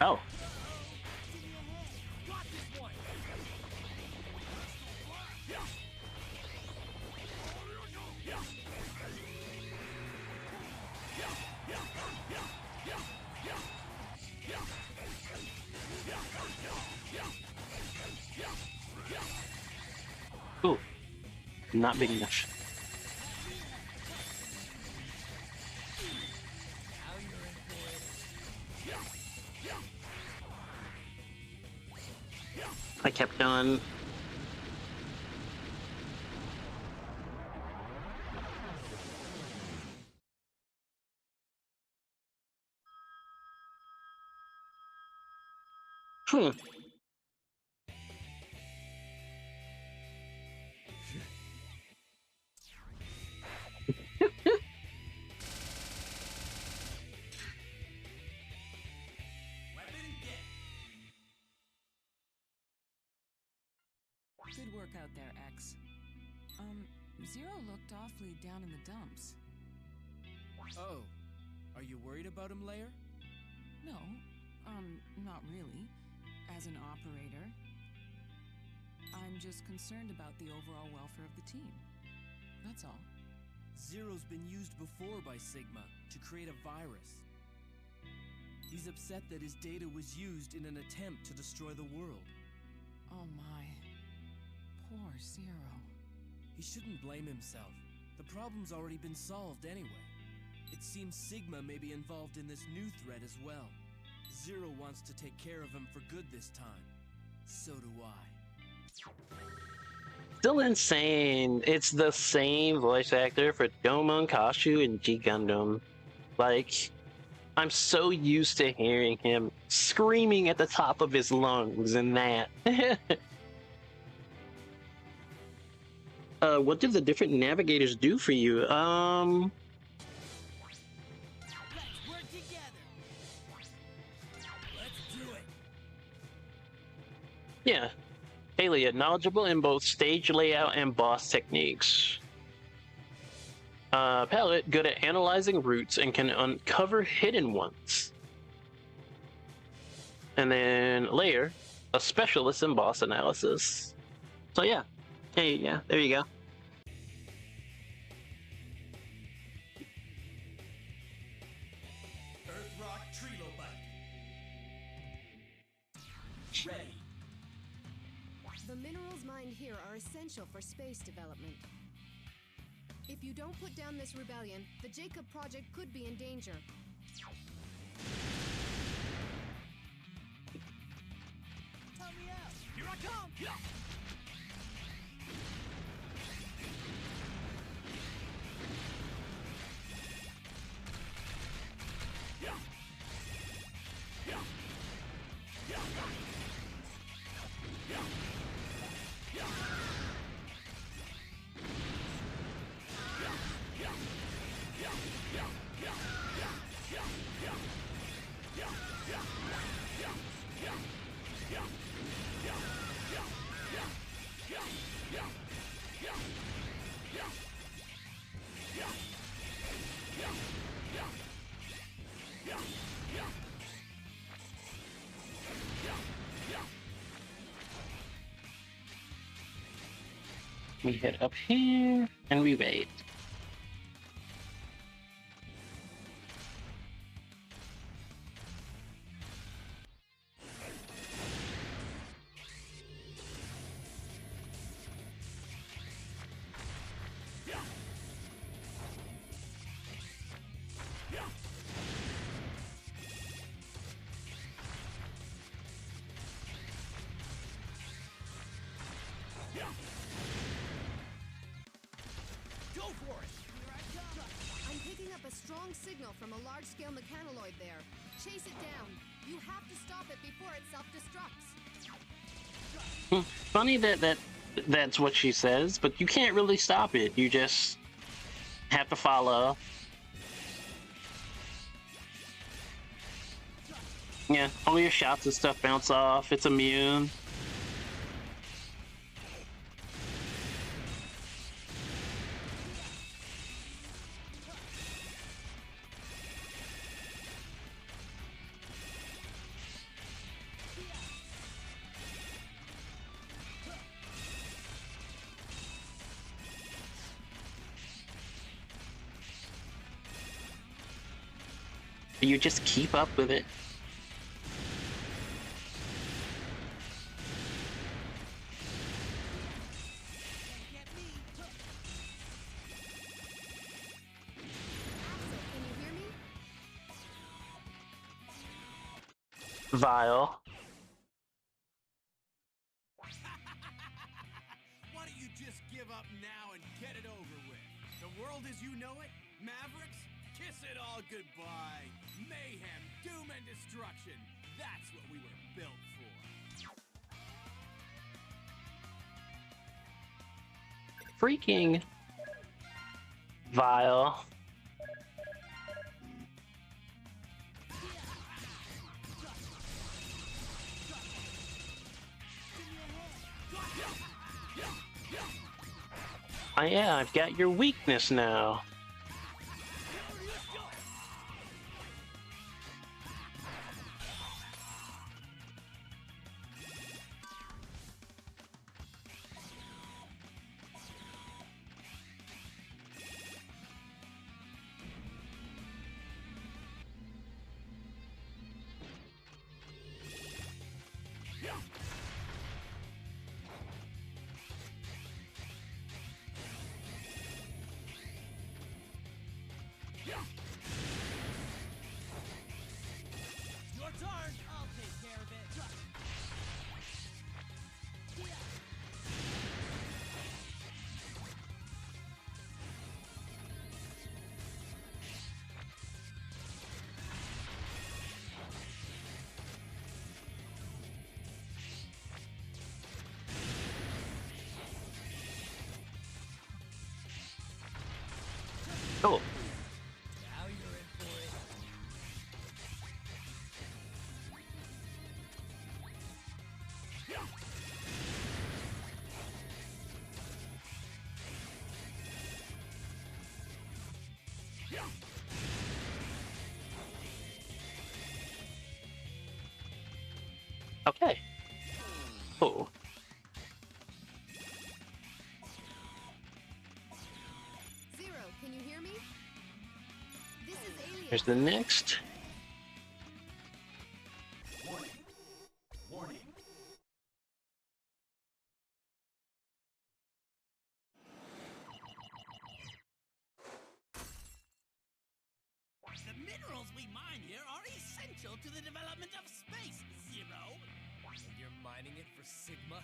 Oh. Ooh. Not big enough. I kept on. Good work out there, X. Zero looked awfully down in the dumps. Oh, are you worried about him, Lair? No, not really. As an operator, I'm just concerned about the overall welfare of the team. That's all. Zero's been used before by Sigma to create a virus. He's upset that his data was used in an attempt to destroy the world. Oh my. Poor Zero. He shouldn't blame himself. The problem's already been solved anyway. It seems Sigma may be involved in this new threat as well. Zero wants to take care of him for good this time. So do I. Still insane. It's the same voice actor for Domon Kashu and G Gundam. Like, I'm so used to hearing him screaming at the top of his lungs in that. What do the different navigators do for you? Let's work together. Let's do it. Yeah. Alia, knowledgeable in both stage layout and boss techniques. Palette, good at analyzing routes and can uncover hidden ones. And then Layer, a specialist in boss analysis. So yeah. Hey, yeah, there you go. Earth Rock Trilobite. Ready. The minerals mined here are essential for space development. If you don't put down this rebellion, the Jacob Project could be in danger. Tell me out. Here I come. Yeah. We head up here and we wait. Go for it. Here I come. I'm picking up a strong signal from a large-scale mechanoid there. Chase it down. You have to stop it before it self-destructs. Funny that's what she says, but you can't really stop it. You just have to follow. Yeah, all your shots and stuff bounce off. It's immune. You just keep up with it. Get me. Axel, can you hear me? Vile. Why don't you just give up now and get it over with? The world as you know it, Mavericks, kiss it all goodbye. Mayhem, doom, and destruction. That's what we were built for. Freaking Vile. Oh yeah, I've got your weakness now. Oh, Now you're in for it. okay. Oh, Zero, can you hear me? This is Alien. here's the next. Warning. Warning. The minerals we mine here are essential to the development of space, Zero. And you're mining it for Sigma?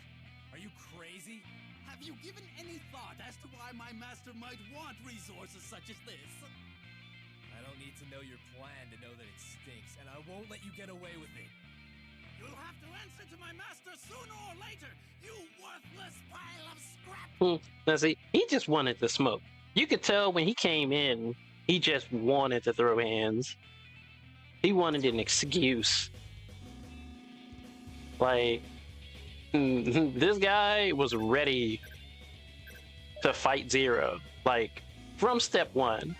Are you crazy? Have you given any thought as to why my master might want resources such as this? I don't need to know your plan to know that it stinks, and I won't let you get away with it. You'll have to answer to my master sooner or later, you worthless pile of scrap! Now see, he just wanted to smoke. You could tell when he came in, he just wanted to throw hands. He wanted an excuse. Like, this guy was ready to fight Zero, like, from step one.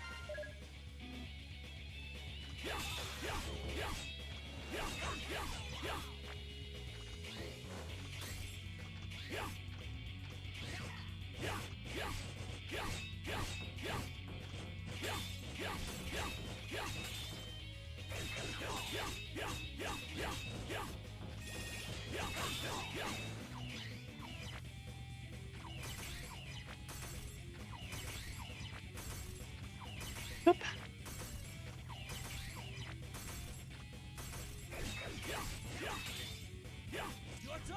Your turn!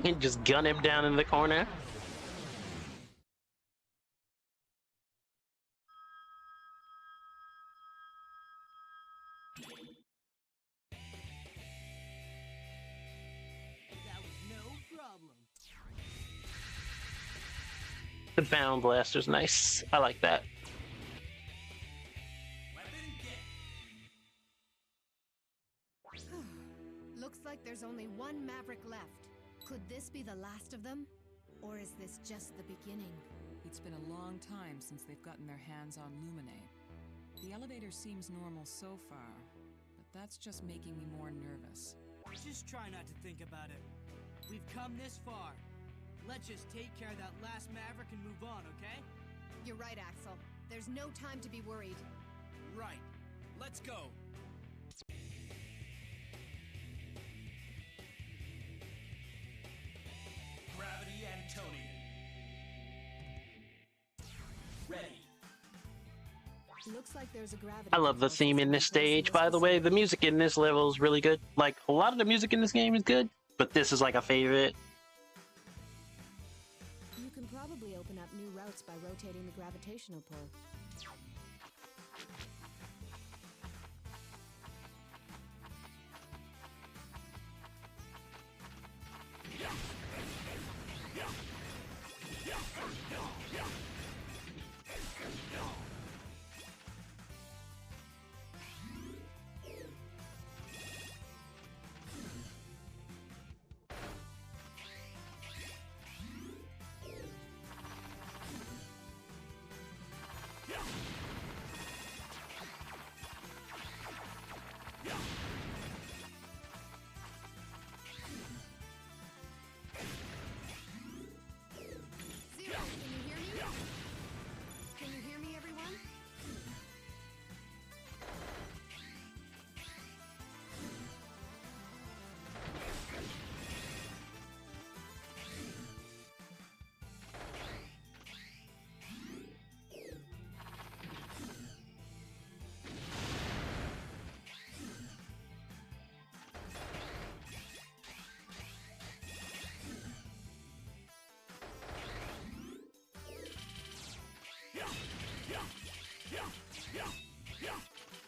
And just gun him down in the corner. That was no problem. The Bound Blaster's nice. I like that. Weapon get! Looks like there's only one Maverick left. Could this be the last of them? Or is this just the beginning? It's been a long time since they've gotten their hands on Luminate. The elevator seems normal so far, but that's just making me more nervous. Just try not to think about it. We've come this far. Let's just take care of that last Maverick and move on, okay? You're right, Axel. There's no time to be worried. Right. Let's go. Gravity Antonian. Ready. Looks like there's a gravity. I love the theme in this stage, by the way. The music in this level is really good. Like, a lot of the music in this game is good, but this is like a favorite. You can probably open up new routes by rotating the gravitational pull.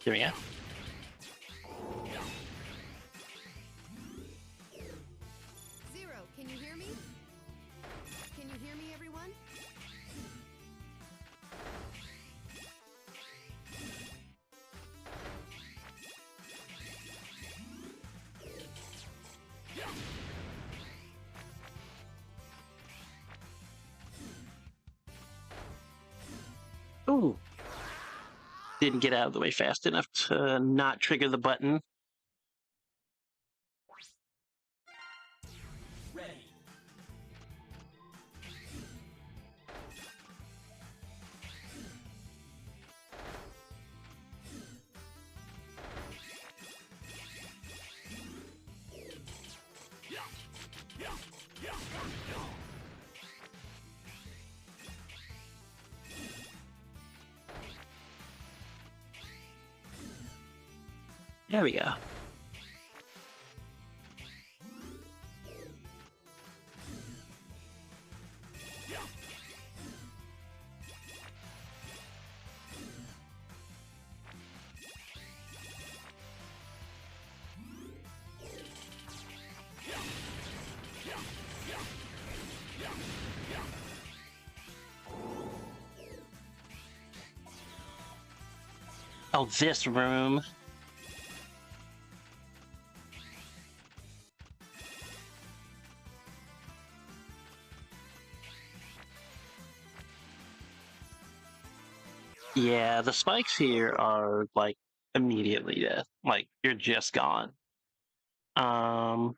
Here we go. Zero, can you hear me? Can you hear me, everyone? Ooh. Didn't get out of the way fast enough to not trigger the button. Ready. There we go. Oh, this room. Yeah, the spikes here are like immediately death. Like you're just gone. Um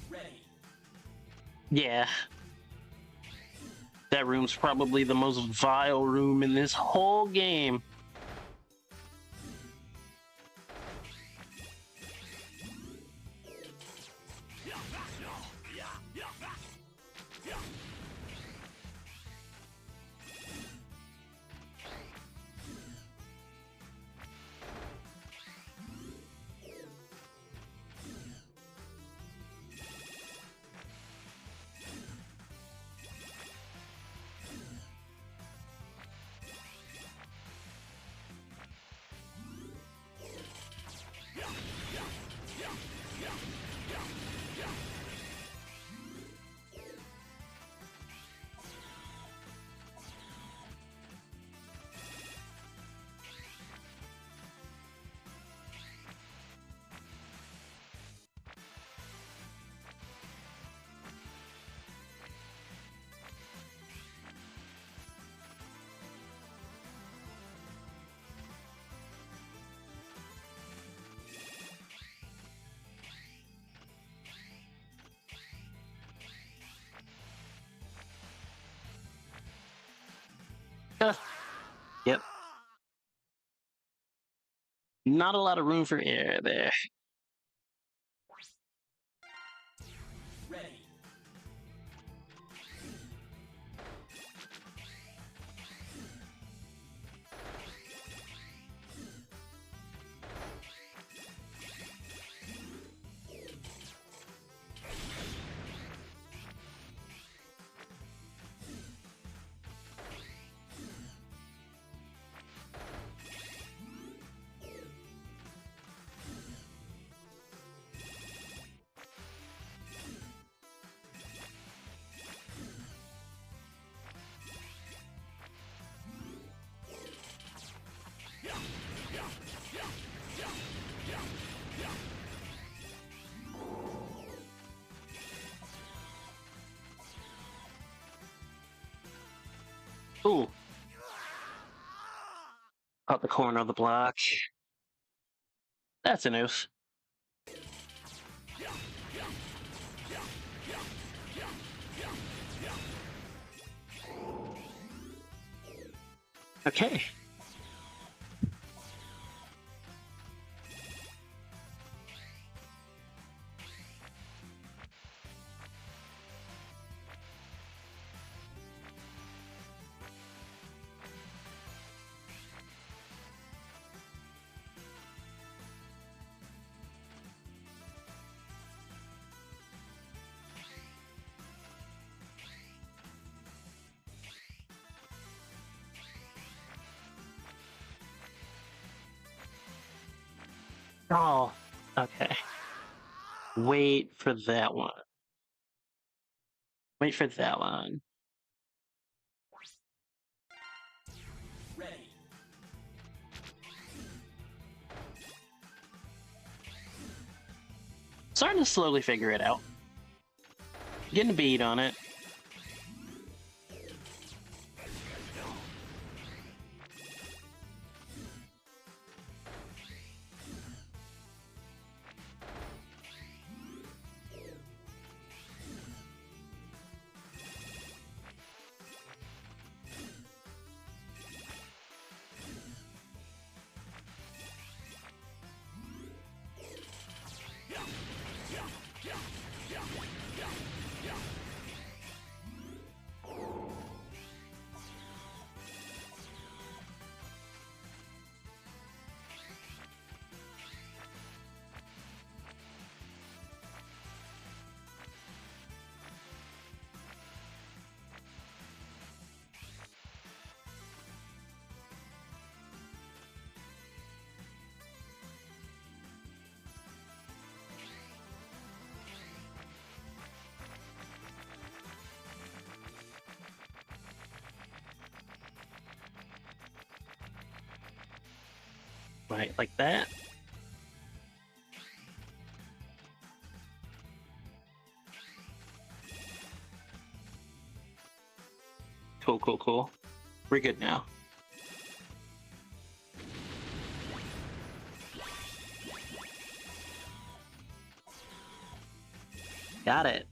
Ready. yeah. That room's probably the most vile room in this whole game. Yep. Not a lot of room for error there. Ready. Ooh. Out the corner of the block. That's an oof. Okay. Oh, okay. Wait for that one. Wait for that one. Ready. Starting to slowly figure it out. Getting a bead on it. Right, like that. Cool, cool, cool. We're good now. Got it.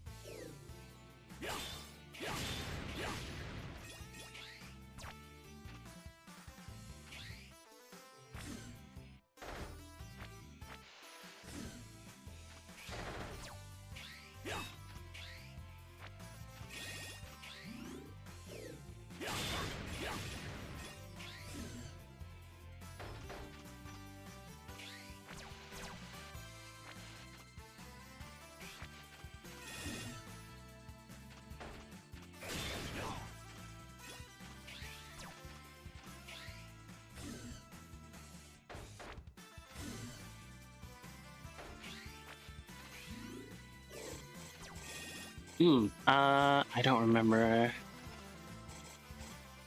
I don't remember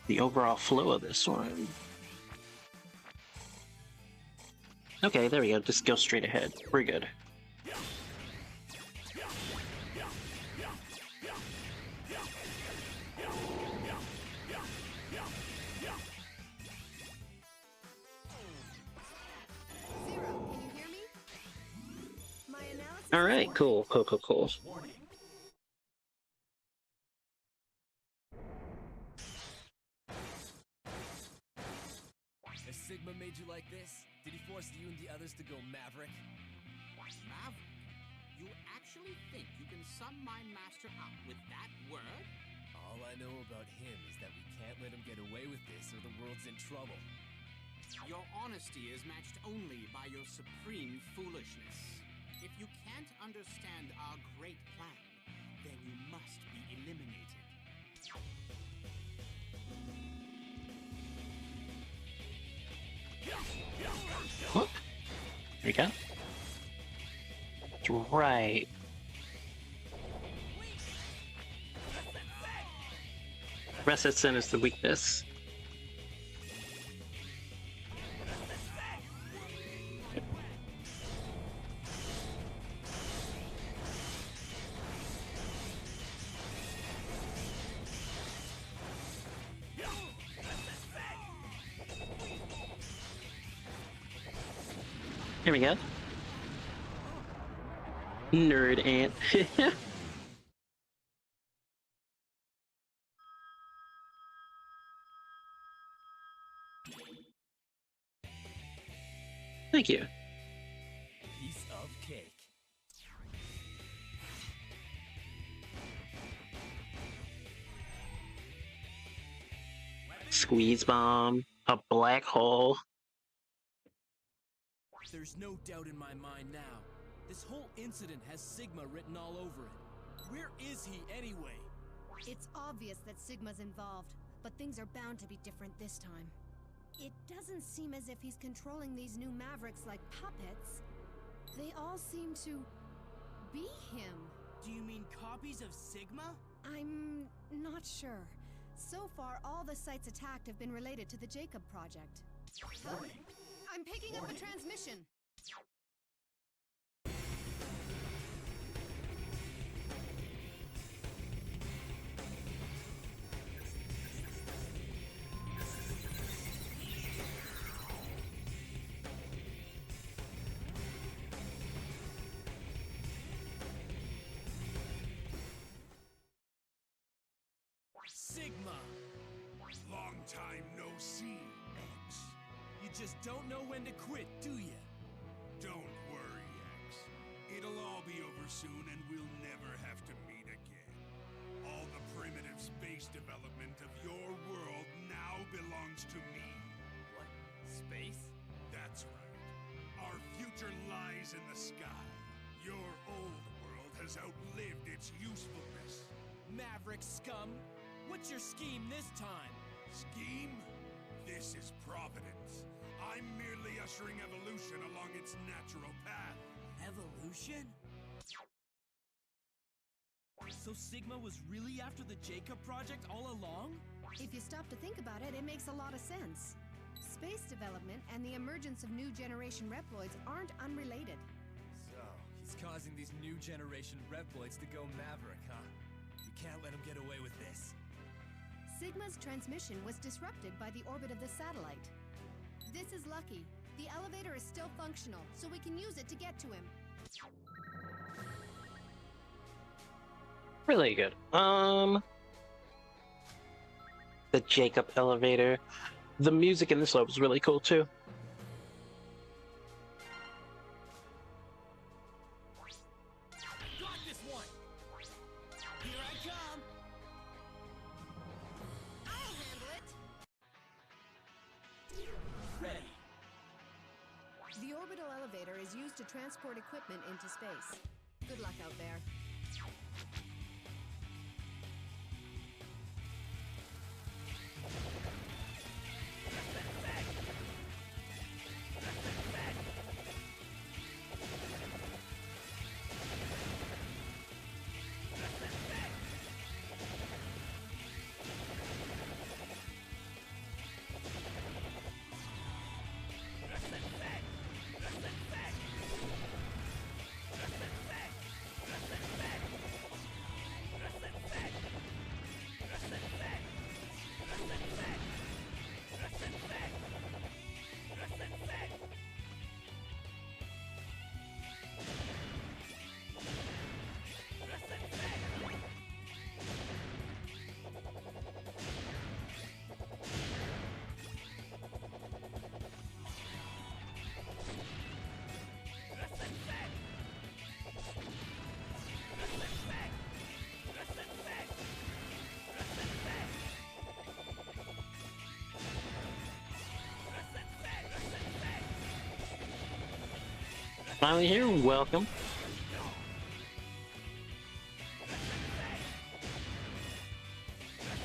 the overall flow of this one. Okay, there we go. Just go straight ahead. We're good. All right, cool, cool, cool, cool. Has Sigma made you like this? Did he force you and the others to go Maverick? Maverick? You actually think you can sum my master up with that word? All I know about him is that we can't let him get away with this or the world's in trouble. Your honesty is matched only by your supreme foolishness. If you can't understand our great plan, then you must be eliminated. What? There we go. That's right. Resistance is the weakness. Here we go. Nerd ant. Thank you. Piece of cake. Squeeze bomb. A black hole. There's no doubt in my mind now. This whole incident has Sigma written all over it. Where is he anyway? It's obvious that Sigma's involved, but things are bound to be different this time. It doesn't seem as if he's controlling these new Mavericks like puppets. They all seem to be him. Do you mean copies of Sigma? I'm not sure. So far, all the sites attacked have been related to the Jacob Project. I'm picking up a transmission. Sigma! Long time no see, X. You just don't know when to quit, do you? Don't worry, X. It'll all be over soon and we'll never have to meet again. All the primitive space development of your world now belongs to me. What? Space? That's right. Our future lies in the sky. Your old world has outlived its usefulness. Maverick scum! What's your scheme this time? Scheme? This is Providence. I'm merely ushering evolution along its natural path. Evolution? So Sigma was really after the Jacob Project all along? If you stop to think about it, it makes a lot of sense. Space development and the emergence of new generation Reploids aren't unrelated. So, he's causing these new generation Reploids to go Maverick, huh? You can't let him get away with this. Sigma's transmission was disrupted by the orbit of the satellite. This is lucky. The elevator is still functional, so we can use it to get to him. Really good. The Jacob elevator. The music in this level is really cool too. Got this one! Here I come! I'll handle it! Ready! The orbital elevator is used to transport equipment into space. Good luck out there. Finally here, welcome.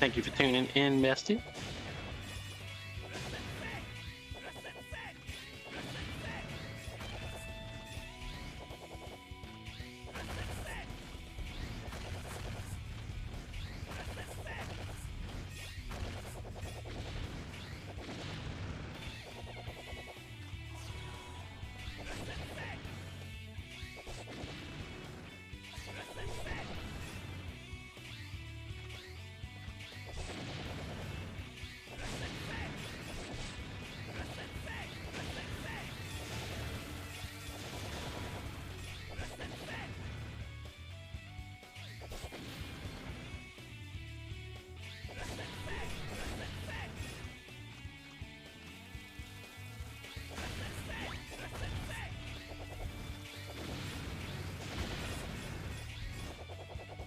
Thank you for tuning in, Misty.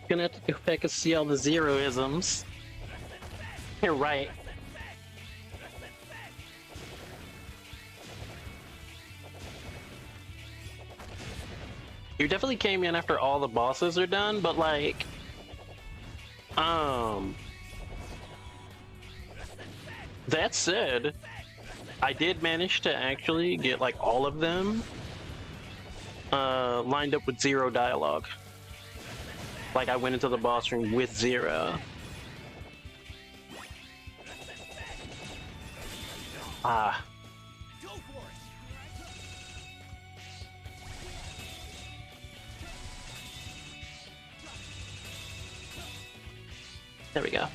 Gonna have to go back and see all the zeroisms. You're right. You definitely came in after all the bosses are done, but like, that said, I did manage to actually get like all of them. lined up with 0 dialogue. Like I went into the boss room with 0. Ah. There we go.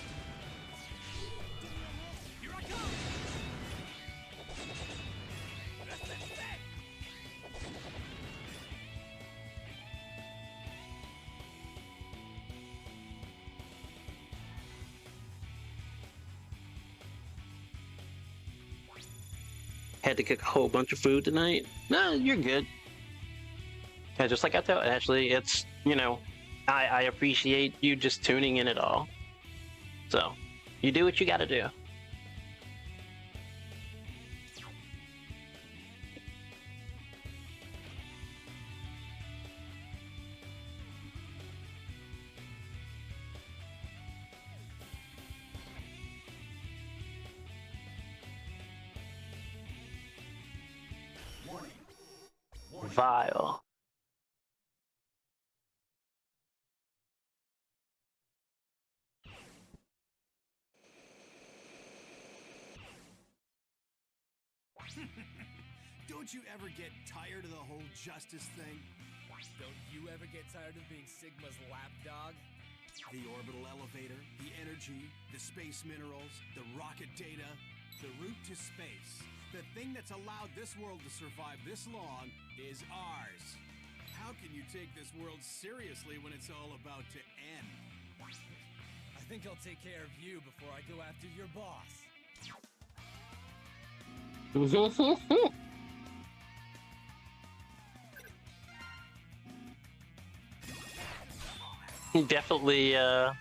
Had to cook a whole bunch of food tonight. No, you're good. Yeah, just like I thought. Actually, it's, you know, I appreciate you just tuning in at all. So, you do what you gotta do. Vile. Don't you ever get tired of the whole justice thing? Don't you ever get tired of being Sigma's lapdog? The orbital elevator, the energy, the space minerals, the rocket data, the route to space. The thing that's allowed this world to survive this long is ours. How can you take this world seriously when it's all about to end? I think I'll take care of you before I go after your boss. Definitely a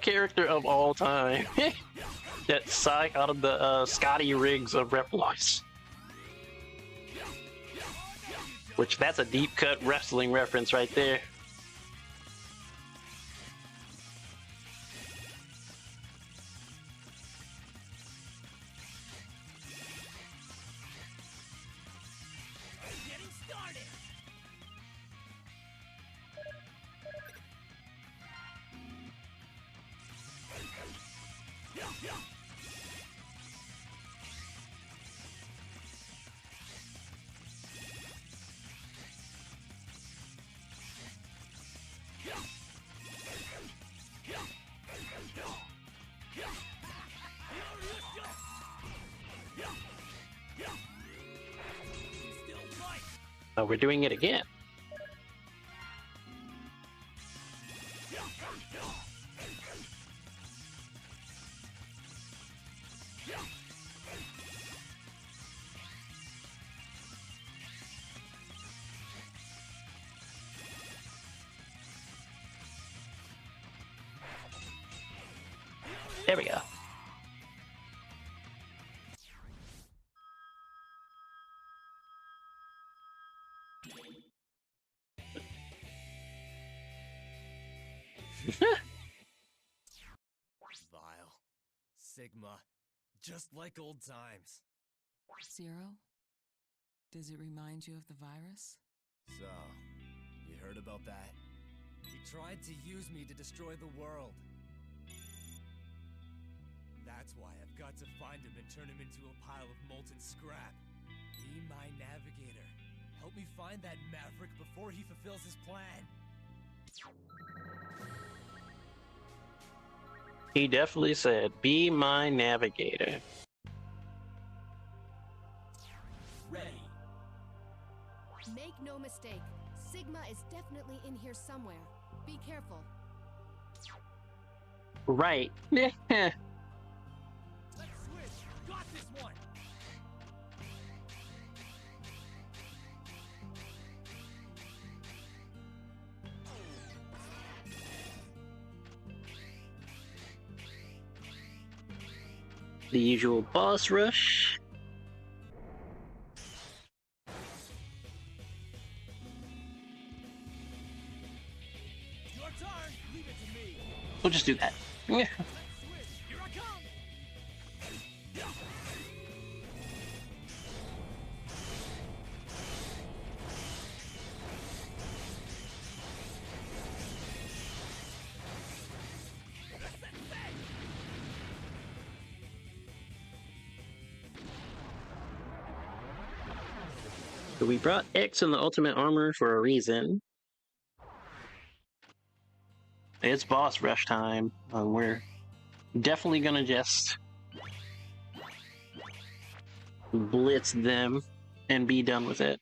character of all time. That Psych out of the Scotty Riggs of Reploids. Which, that's a deep cut wrestling reference right there. We're doing it again. There we go. Vile. Sigma. Just like old times. Zero? Does it remind you of the virus? So, you heard about that? He tried to use me to destroy the world. That's why I've got to find him and turn him into a pile of molten scrap. Be my navigator. Help me find that maverick before he fulfills his plan. He definitely said, "Be my navigator." Ready. Make no mistake, Sigma is definitely in here somewhere. Be careful. Right. Let's switch. Got this one. The usual boss rush. Your turn. Leave it to me. We'll just do that. Yeah. Here I come. We brought X in the ultimate armor for a reason. It's boss rush time. We're definitely gonna just blitz them and be done with it.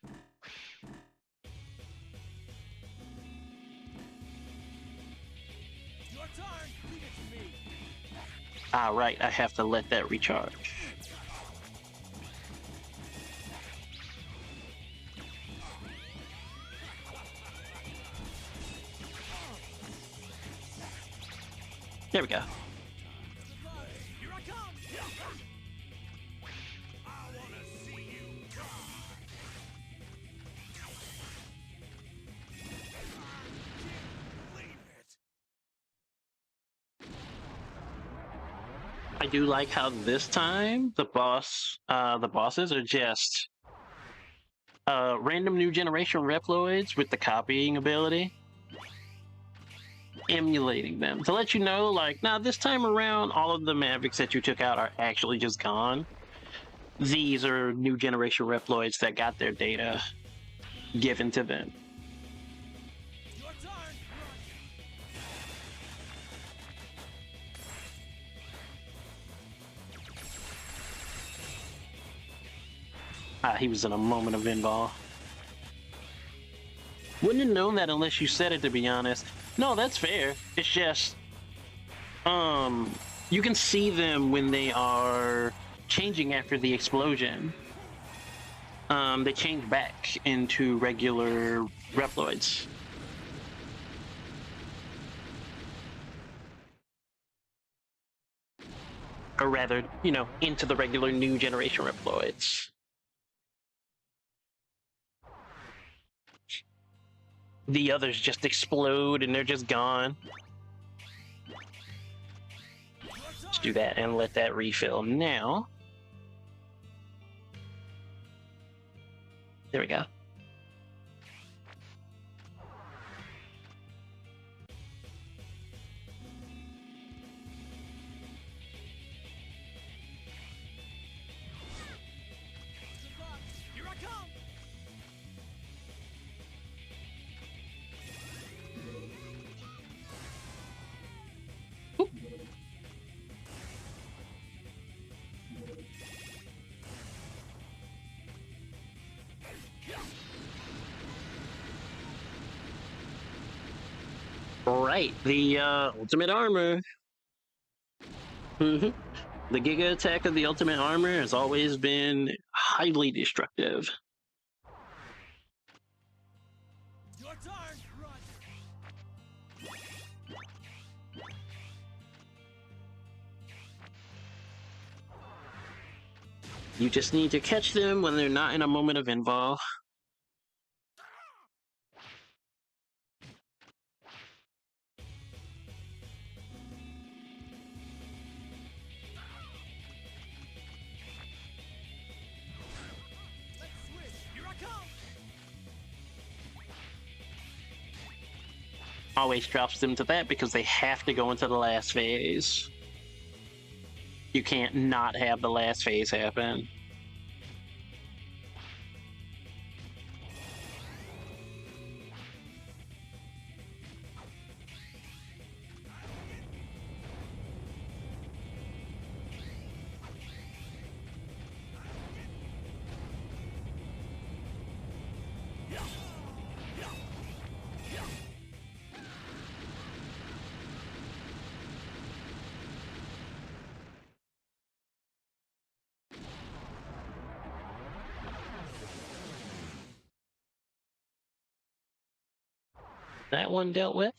Your turn. Leave it to me. Ah, right. I have to let that recharge. There we go. Here I come. I wanna see you die. Believe it. I do like how this time the bosses are just random new generation Reploids with the copying ability, emulating them to let you know, like, now this time around, all of the Mavericks that you took out are actually just gone. These are new generation Reploids that got their data given to them. Your turn. Ah, he was in a moment of invul. Wouldn't have known that unless you said it, to be honest. No, that's fair. It's just, you can see them when they are changing after the explosion. They change back into regular Reploids. Or rather, you know, into the regular new generation Reploids. The others just explode and they're just gone. Let's do that and let that refill now. There we go. Here I come. Right, the ultimate armor. The Giga attack of the ultimate armor has always been highly destructive. Your turn. Run. You just need to catch them when they're not in a moment of invul. Let's switch. Here I come. Always drops them to that because they have to go into the last phase. You can't not have the last phase happen. That one dealt with.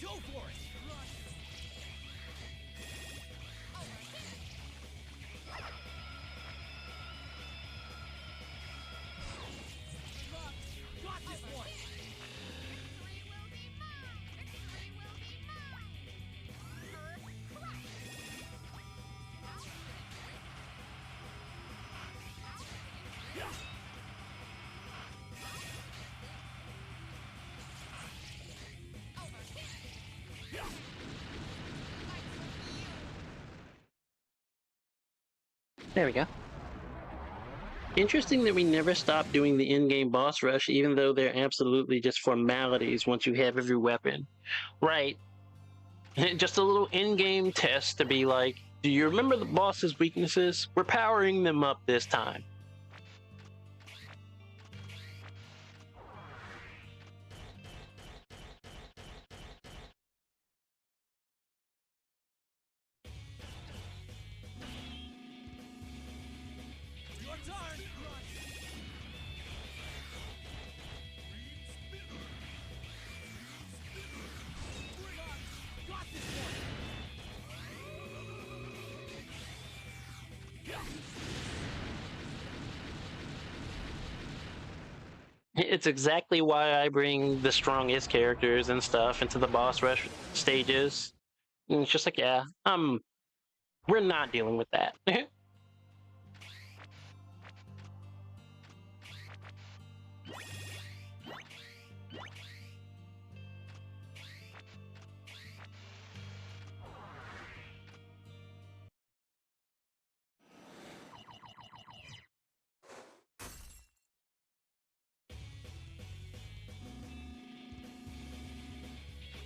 Go for it. Run. Got this one. There we go. Interesting that we never stopped doing the in-game boss rush, even though they're absolutely just formalities once you have every weapon. Right. Just a little in-game test to be like, do you remember the boss's weaknesses? We're powering them up this time. It's exactly why I bring the strongest characters and stuff into the boss rush stages. And it's just like, yeah, we're not dealing with that.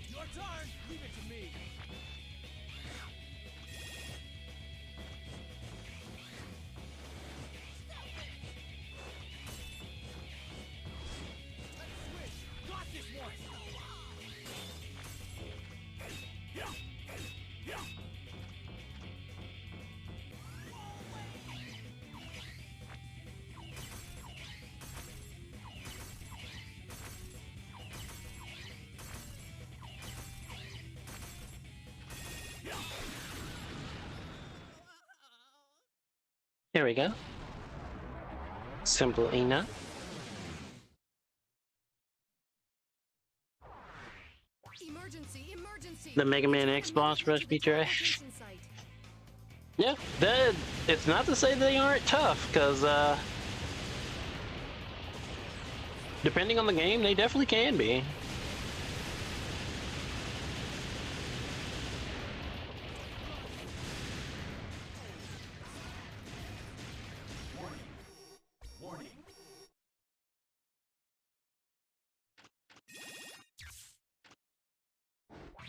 Your turn! Leave it to me! Let's switch! Got this one! Here we go. Simple enough. Emergency! Emergency! The Mega Man X boss rush feature. Yeah, it's not to say they aren't tough, because depending on the game, they definitely can be.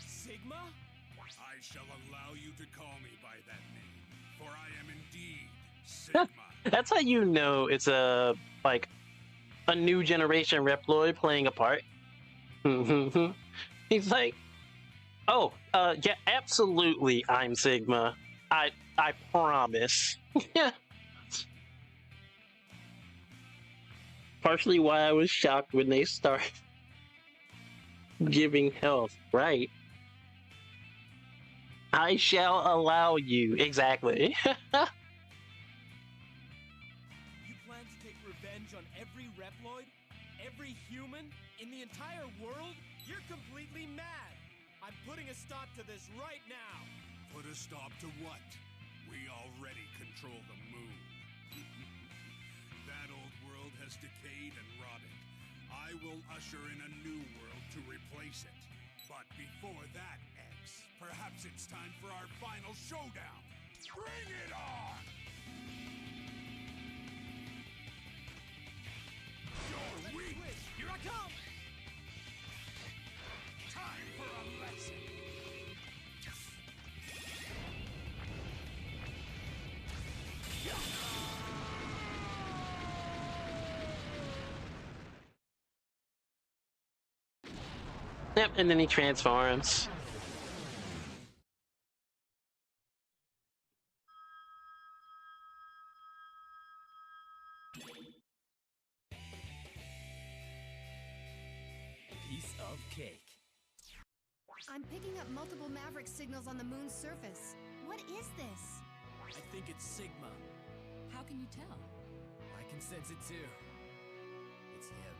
Sigma? I shall allow you to call me by that name, for I am indeed Sigma. That's how you know it's a new generation Reploid playing a part. He's like, oh, yeah, absolutely, I'm Sigma. I promise. Yeah. Partially why I was shocked when they started giving health, right? I shall allow you. Exactly. You plan to take revenge on every Reploid? Every human? In the entire world? You're completely mad! I'm putting a stop to this right now! Put a stop to what? We already control the moon. That old world has decayed and rotted. I will usher in a new world to replace it. But before that, X, perhaps it's time for our final showdown. Bring it on! You're weak! Here I come! Time for a lesson! Yep, and then he transforms. Piece of cake. I'm picking up multiple Maverick signals on the moon's surface. What is this? I think it's Sigma. How can you tell? I can sense it too. It's him.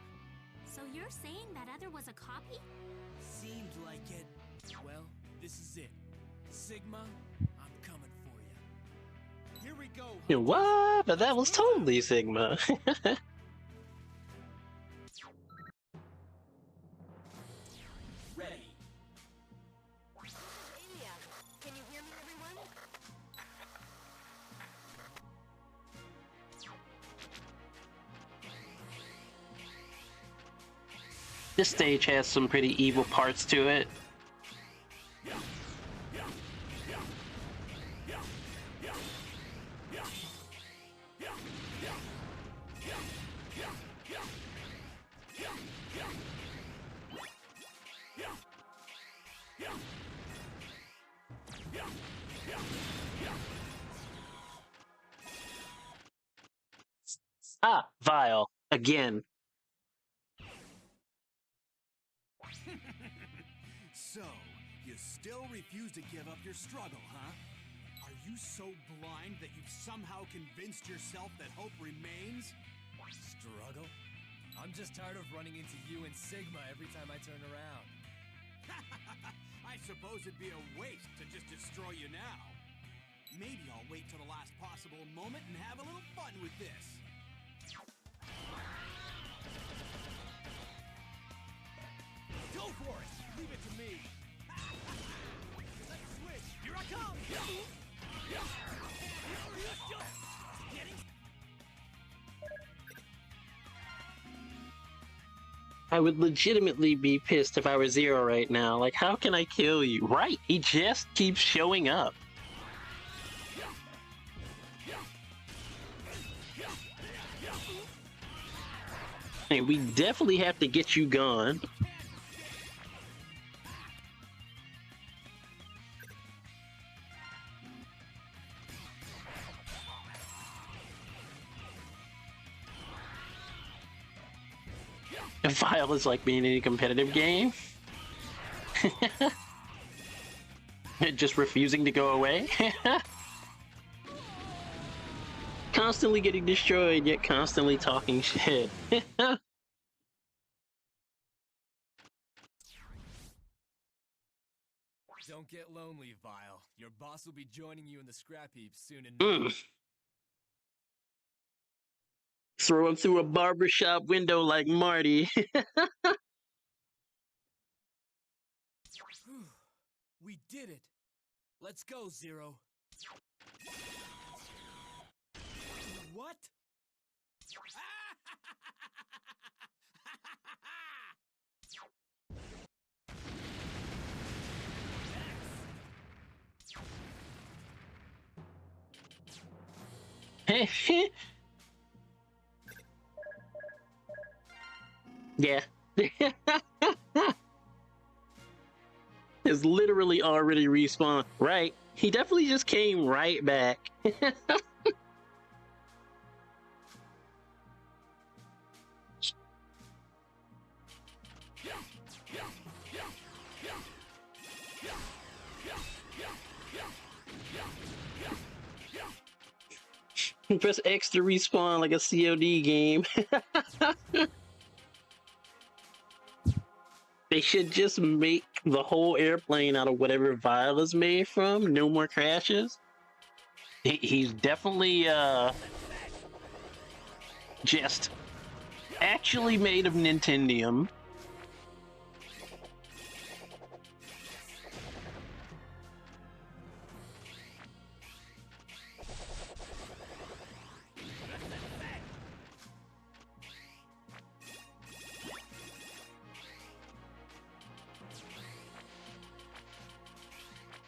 So you're saying that other was a copy? Seemed like it. Well, this is it. Sigma, I'm coming for you. Here we go. What? But that was totally Sigma. Ready. Can you hear me, everyone? This stage has some pretty evil parts to it. Ah, Vile. Again. So, you still refuse to give up your struggle, huh? Are you so blind that you've somehow convinced yourself that hope remains? Struggle? I'm just tired of running into you and Sigma every time I turn around. I suppose it'd be a waste to just destroy you now. Maybe I'll wait till the last possible moment and have a little fun with this. Go for it! Leave it to me! Let's switch! Here I come! I would legitimately be pissed if I were Zero right now. Like, how can I kill you? Right, he just keeps showing up. Hey, we definitely have to get you gone. Vile is like being in a competitive game. Just refusing to go away. Constantly getting destroyed, yet constantly talking shit. Don't get lonely, Vile. Your boss will be joining you in the scrap heap soon enough. Throw him through a barbershop window like Marty. We did it! Let's go, Zero. What? Yeah. Is literally already respawned. Right. He definitely just came right back. Press X to respawn like a COD game. They should just make the whole airplane out of whatever Vile is made from. No more crashes. He's definitely just actually made of Nintendium.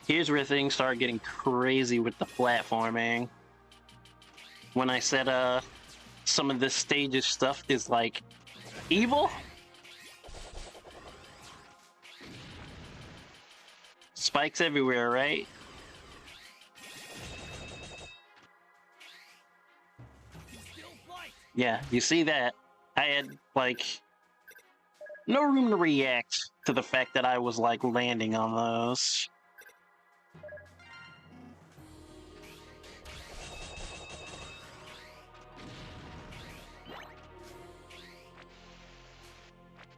Here's where things start getting crazy with the platforming. When I said some of this stage's stuff is like evil. Spikes everywhere, right? Yeah, you see that? I had like no room to react to the fact that I was like landing on those.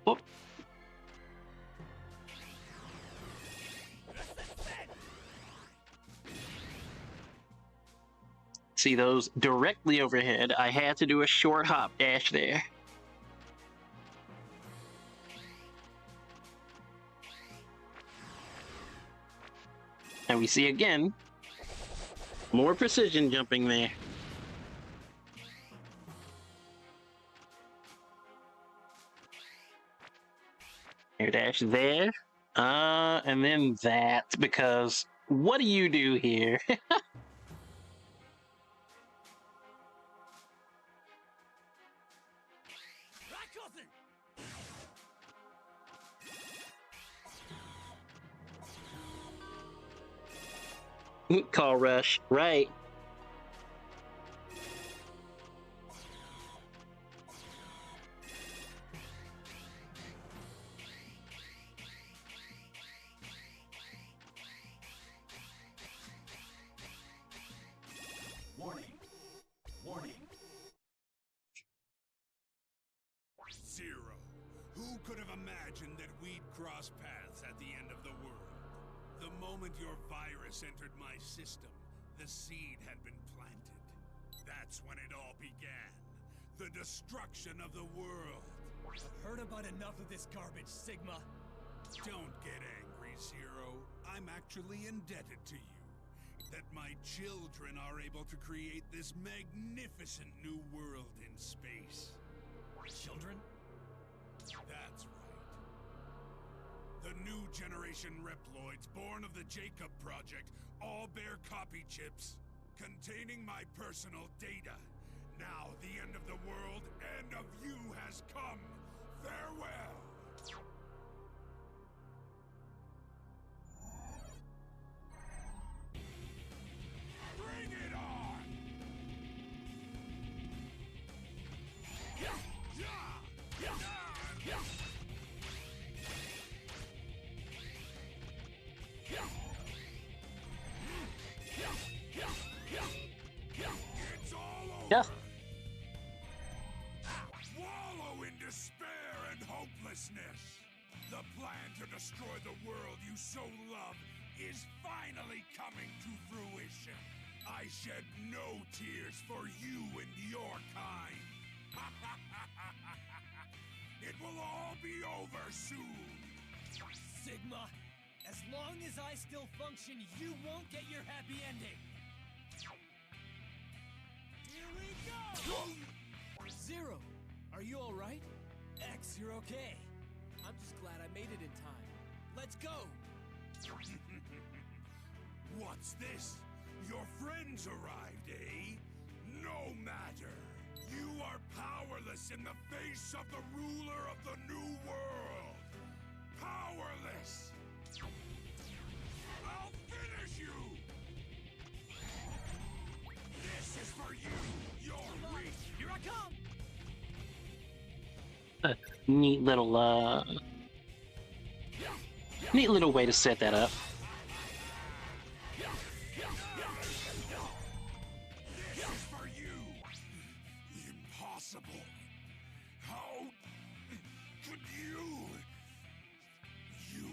Whoop. See those directly overhead. I had to do a short hop dash there. And we see again, more precision jumping there. Air dash there. And then that, because what do you do here? Call rush, right? Warning. Warning. Zero. Who could have imagined that we'd cross paths at the end of the world? The moment your virus entered my system, the seed had been planted. That's when it all began. The destruction of the world. I've heard about enough of this garbage, Sigma. Don't get angry, Zero. I'm actually indebted to you. That my children are able to create this magnificent new world in space. Children? That's right. The new generation Reploids born of the Jacob Project all bear copy chips containing my personal data. Now the end of the world and of you has come. Farewell! Bring it on! It's all over! Yeah. Wallow in despair and hopelessness! The plan to destroy the world you so love is finally coming to fruition. I shed no tears for you and your kind. It will all be over soon. Sigma, as long as I still function, you won't get your happy ending. Here we go! Zero, are you alright? X, you're okay. I'm just glad I made it in time. Let's go! What's this? Your friends arrived, eh? No matter. You are powerless in the face of the ruler of the new world. Powerless! I'll finish you! This is for you! You're weak! Here I come! Neat little way to set that up. This is for you! Impossible! How could you? You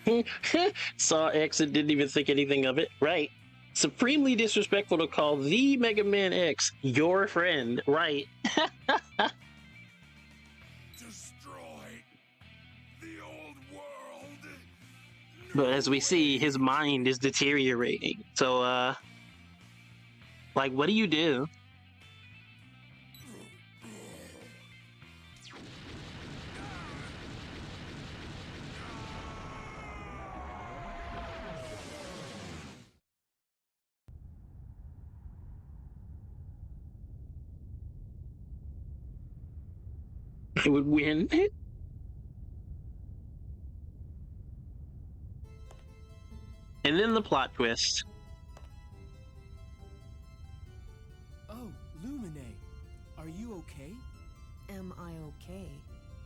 couldn't! Saw X and didn't even think anything of it. Right. Supremely disrespectful to call the Mega Man X your friend. Right. Destroy the old world. But as we see, his mind is deteriorating. So, like, what do you do? I would win. And then the plot twist. Oh, Lumine, are you okay? Am I okay?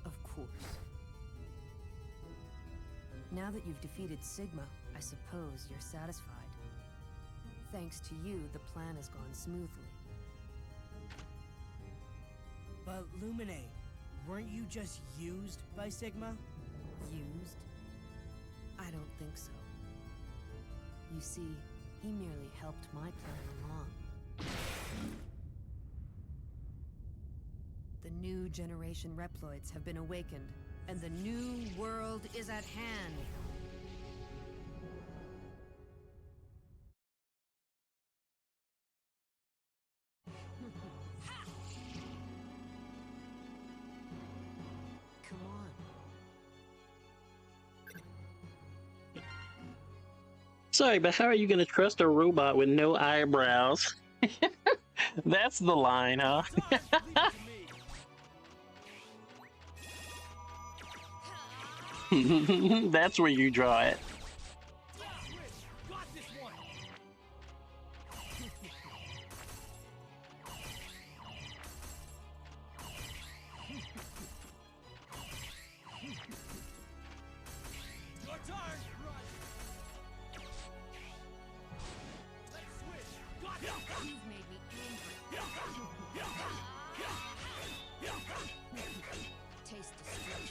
Of course. Now that you've defeated Sigma, I suppose you're satisfied. Thanks to you, the plan has gone smoothly. But Lumine, weren't you just used by Sigma? Used? I don't think so. You see, he merely helped my plan along. The new generation Reploids have been awakened, and the new world is at hand. Come on. Sorry, but how are you gonna trust a robot with no eyebrows? That's the line, huh? That's where you draw it. Taste destruction.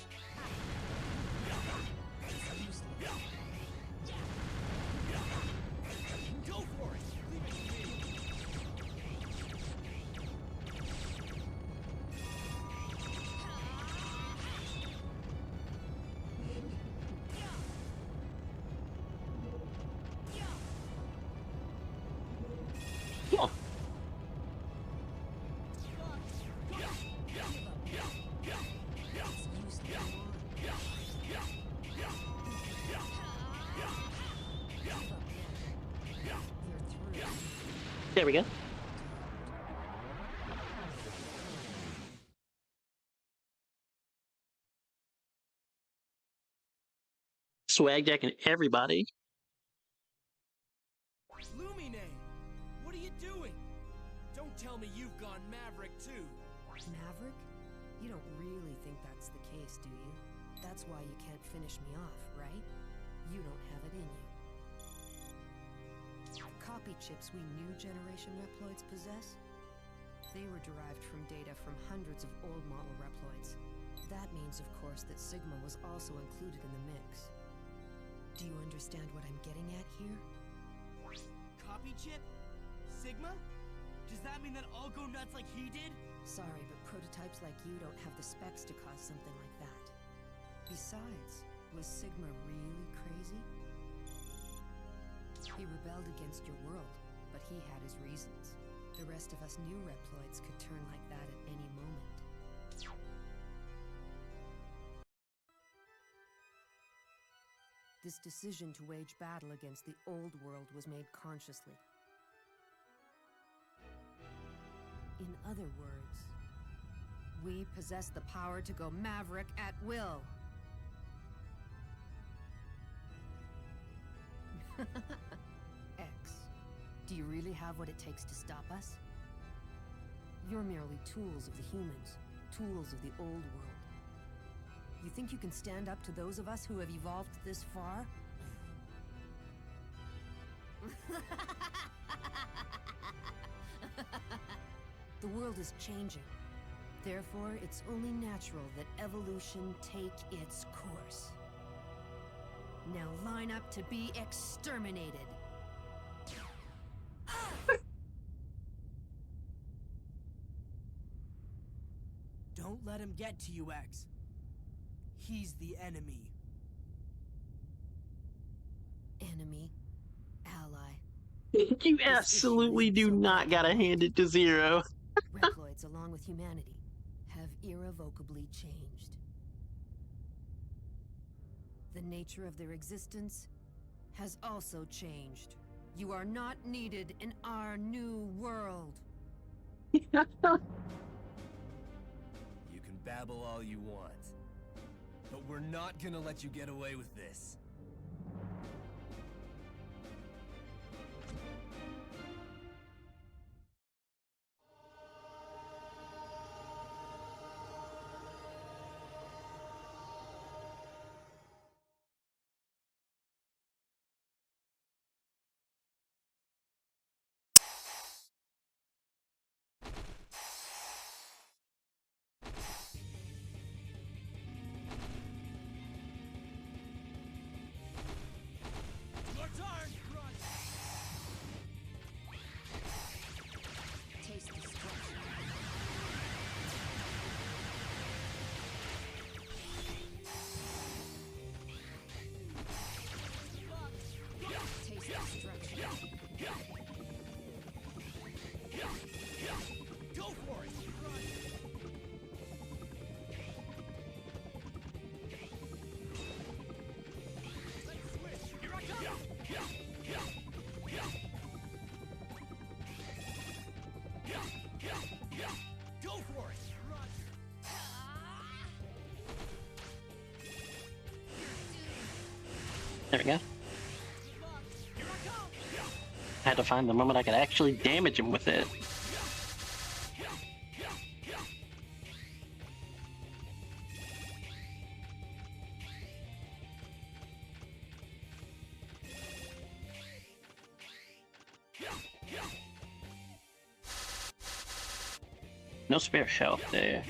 Go for it! Leave it to me! Oh. There we go. Swag jacking everybody. Lumine! What are you doing? Don't tell me you've gone Maverick too. Maverick? You don't really think that's the case, do you? That's why you can't finish me off, right? You don't have it in you. The copy chips we new generation Reploids possess? They were derived from data from hundreds of old model Reploids. That means, of course, that Sigma was also included in the mix. Do you understand what I'm getting at here? Copy chip? Sigma? Does that mean that I'll go nuts like he did? Sorry, but prototypes like you don't have the specs to cause something like that. Besides, was Sigma really crazy? He rebelled against your world, but he had his reasons. The rest of us new Reploids could turn like that at any moment. This decision to wage battle against the old world was made consciously. In other words, we possess the power to go Maverick at will. X, do you really have what it takes to stop us? You're merely tools of the humans, tools of the old world. You think you can stand up to those of us who have evolved this far? The world is changing. Therefore, it's only natural that evolution take its course. Now line up to be exterminated. Don't let him get to you, X. He's the enemy. Enemy, ally. You absolutely do not gotta hand it to Zero. Reploids, along with humanity, have irrevocably changed. The nature of their existence has also changed. You are not needed in our new world. You can babble all you want, but we're not gonna let you get away with this. There we go. I had to find the moment I could actually damage him with it. No spare health there.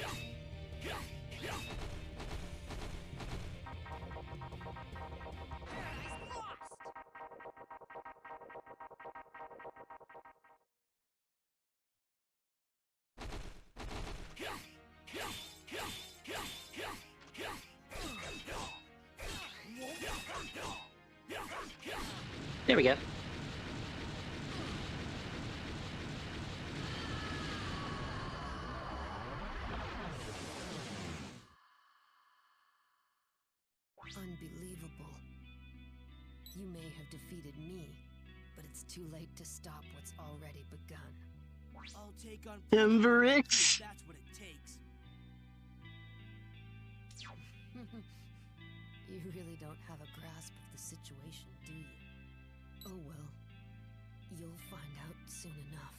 There we go. Unbelievable. You may have defeated me, but it's too late to stop what's already begun. I'll take on Emberix. That's what it takes. You really don't have a grasp of the situation, do you? Oh well. You'll find out soon enough.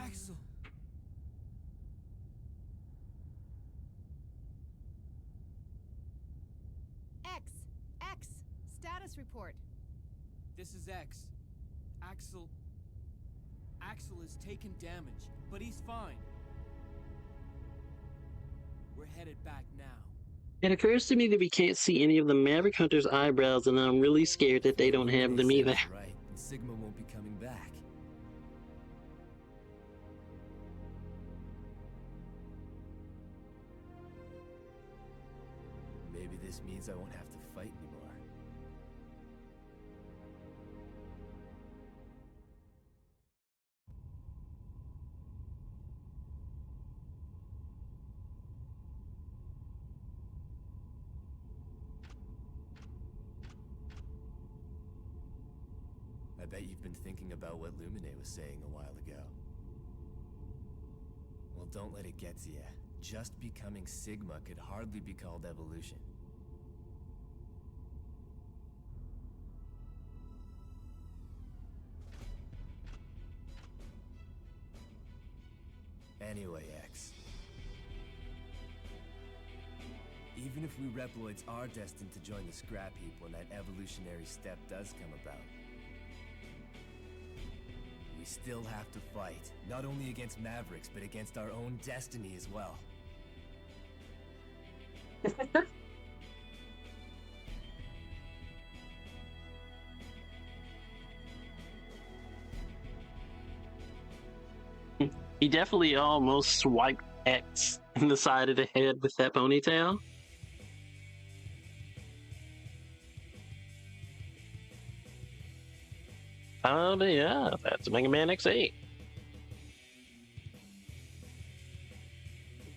Axel. X. Status report. This is X. Axel has taken damage, but he's fine. We're headed back now. It occurs to me that we can't see any of the Maverick Hunter's eyebrows, and I'm really scared that they don't have them either. Right, and Sigma won't be coming back. Maybe this means I won't have to fight anymore. I bet you've been thinking about what Lumine was saying a while ago. Well, don't let it get to you. Just becoming Sigma could hardly be called evolution. Anyway, X. Even if we Reploids are destined to join the scrap heap when that evolutionary step does come about, we still have to fight, not only against Mavericks, but against our own destiny as well. He definitely almost swiped X in the side of the head with that ponytail. Oh yeah, that's Mega Man X8.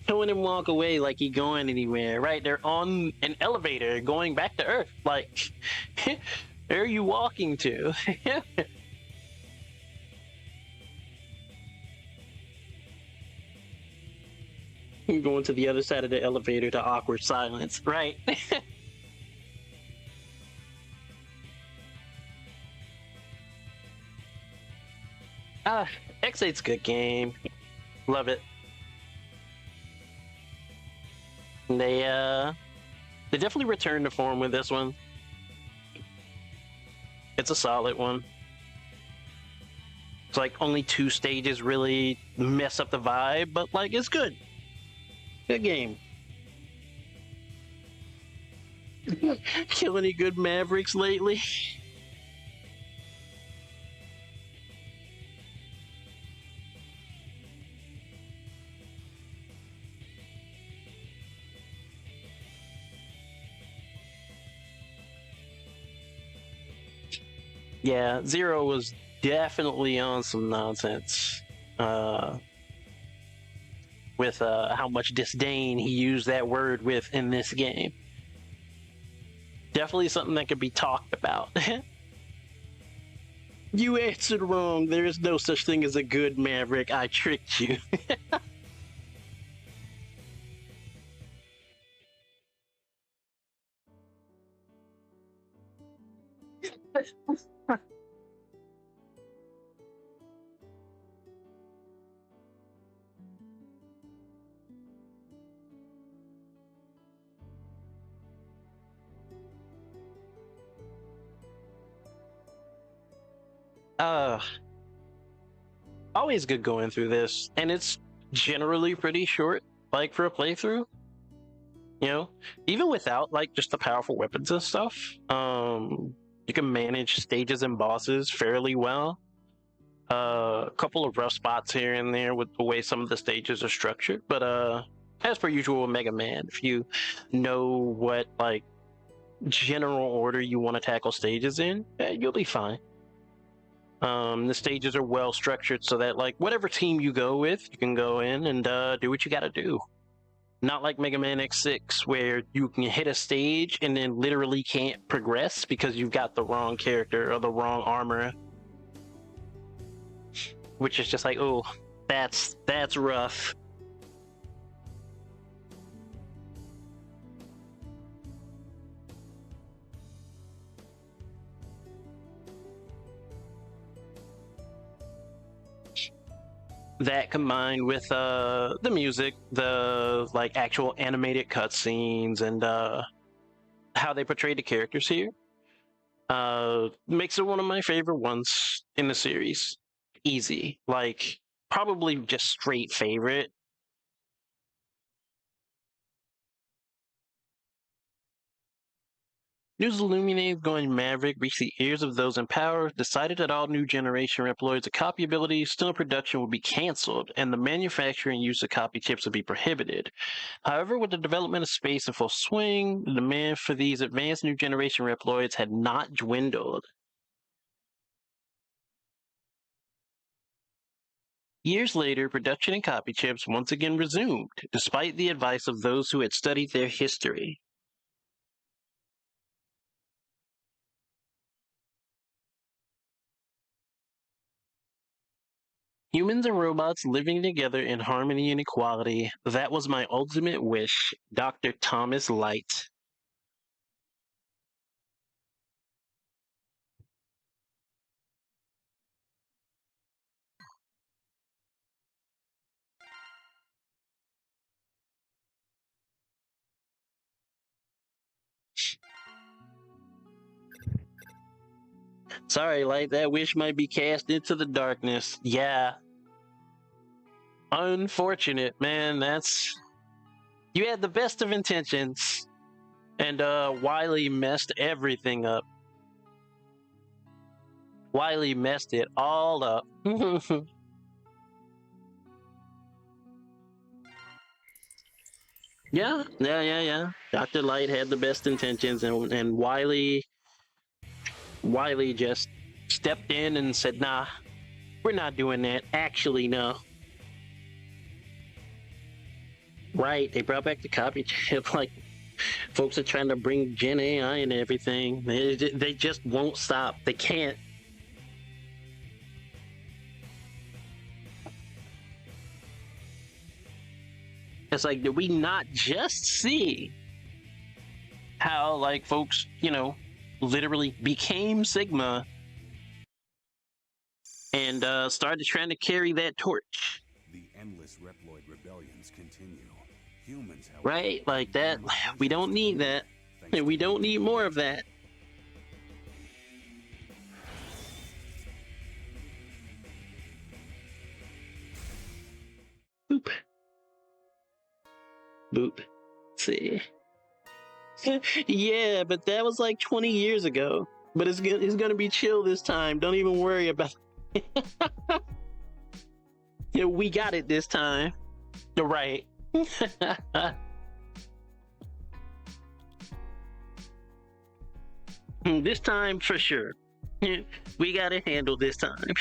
Showing him walk away like he going anywhere, right? They're on an elevator going back to Earth. Like, where are you walking to? Going to the other side of the elevator to awkward silence, right? X8's a good game. Love it. They definitely returned to form with this one. It's a solid one. It's like only 2 stages really mess up the vibe, but like it's good. Good game. Kill any good Mavericks lately? Yeah, Zero was definitely on some nonsense. With how much disdain he used that word with in this game. Definitely something that could be talked about. You answered wrong. There is no such thing as a good Maverick. I tricked you. uh Always good going through this, and it's generally pretty short, like for a playthrough. You know, even without like just the powerful weapons and stuff, you can manage stages and bosses fairly well. A couple of rough spots here and there with the way some of the stages are structured, but as per usual with Mega Man, if you know what like general order you want to tackle stages in, you'll be fine. The stages are well structured so that like whatever team you go with, you can go in and do what you got to do. Not like Mega Man X6, where you can hit a stage and then literally can't progress because you've got the wrong character or the wrong armor. Which is just like, oh, that's rough. That combined with the music, the like actual animated cutscenes, and how they portray the characters here, makes it one of my favorite ones in the series. Easy, like probably just straight favorite. News illuminated going Maverick reached the ears of those in power, decided that all new generation Reploids of copy abilities still in production would be cancelled, and the manufacture and use of copy chips would be prohibited. However, with the development of space in full swing, the demand for these advanced new generation Reploids had not dwindled. Years later, production and copy chips once again resumed, despite the advice of those who had studied their history. Humans and robots living together in harmony and equality. That was my ultimate wish. Dr. Thomas Light. Sorry, Light, that wish might be cast into the darkness. Yeah. Unfortunate, man. That's... You had the best of intentions. And Wily messed everything up. Wily messed it all up. Yeah. Dr. Light had the best intentions, and Wily just stepped in and said, nah, we're not doing that. Actually, no. Right, they brought back the copy chip. Like, folks are trying to bring Gen AI and everything. They just won't stop. They can't. It's like, did we not just see how, like, folks, you know, literally became Sigma and started trying to carry that torch? The endless Reploid rebellions continue. Humans, however, right? Like that. We don't need that. And we don't need more of that. Boop. Boop. Let's see. Yeah, but that was like 20 years ago. But it's gonna be chill this time. Don't even worry about it. Yeah, we got it this time. Right. This time for sure. We got it handled this time.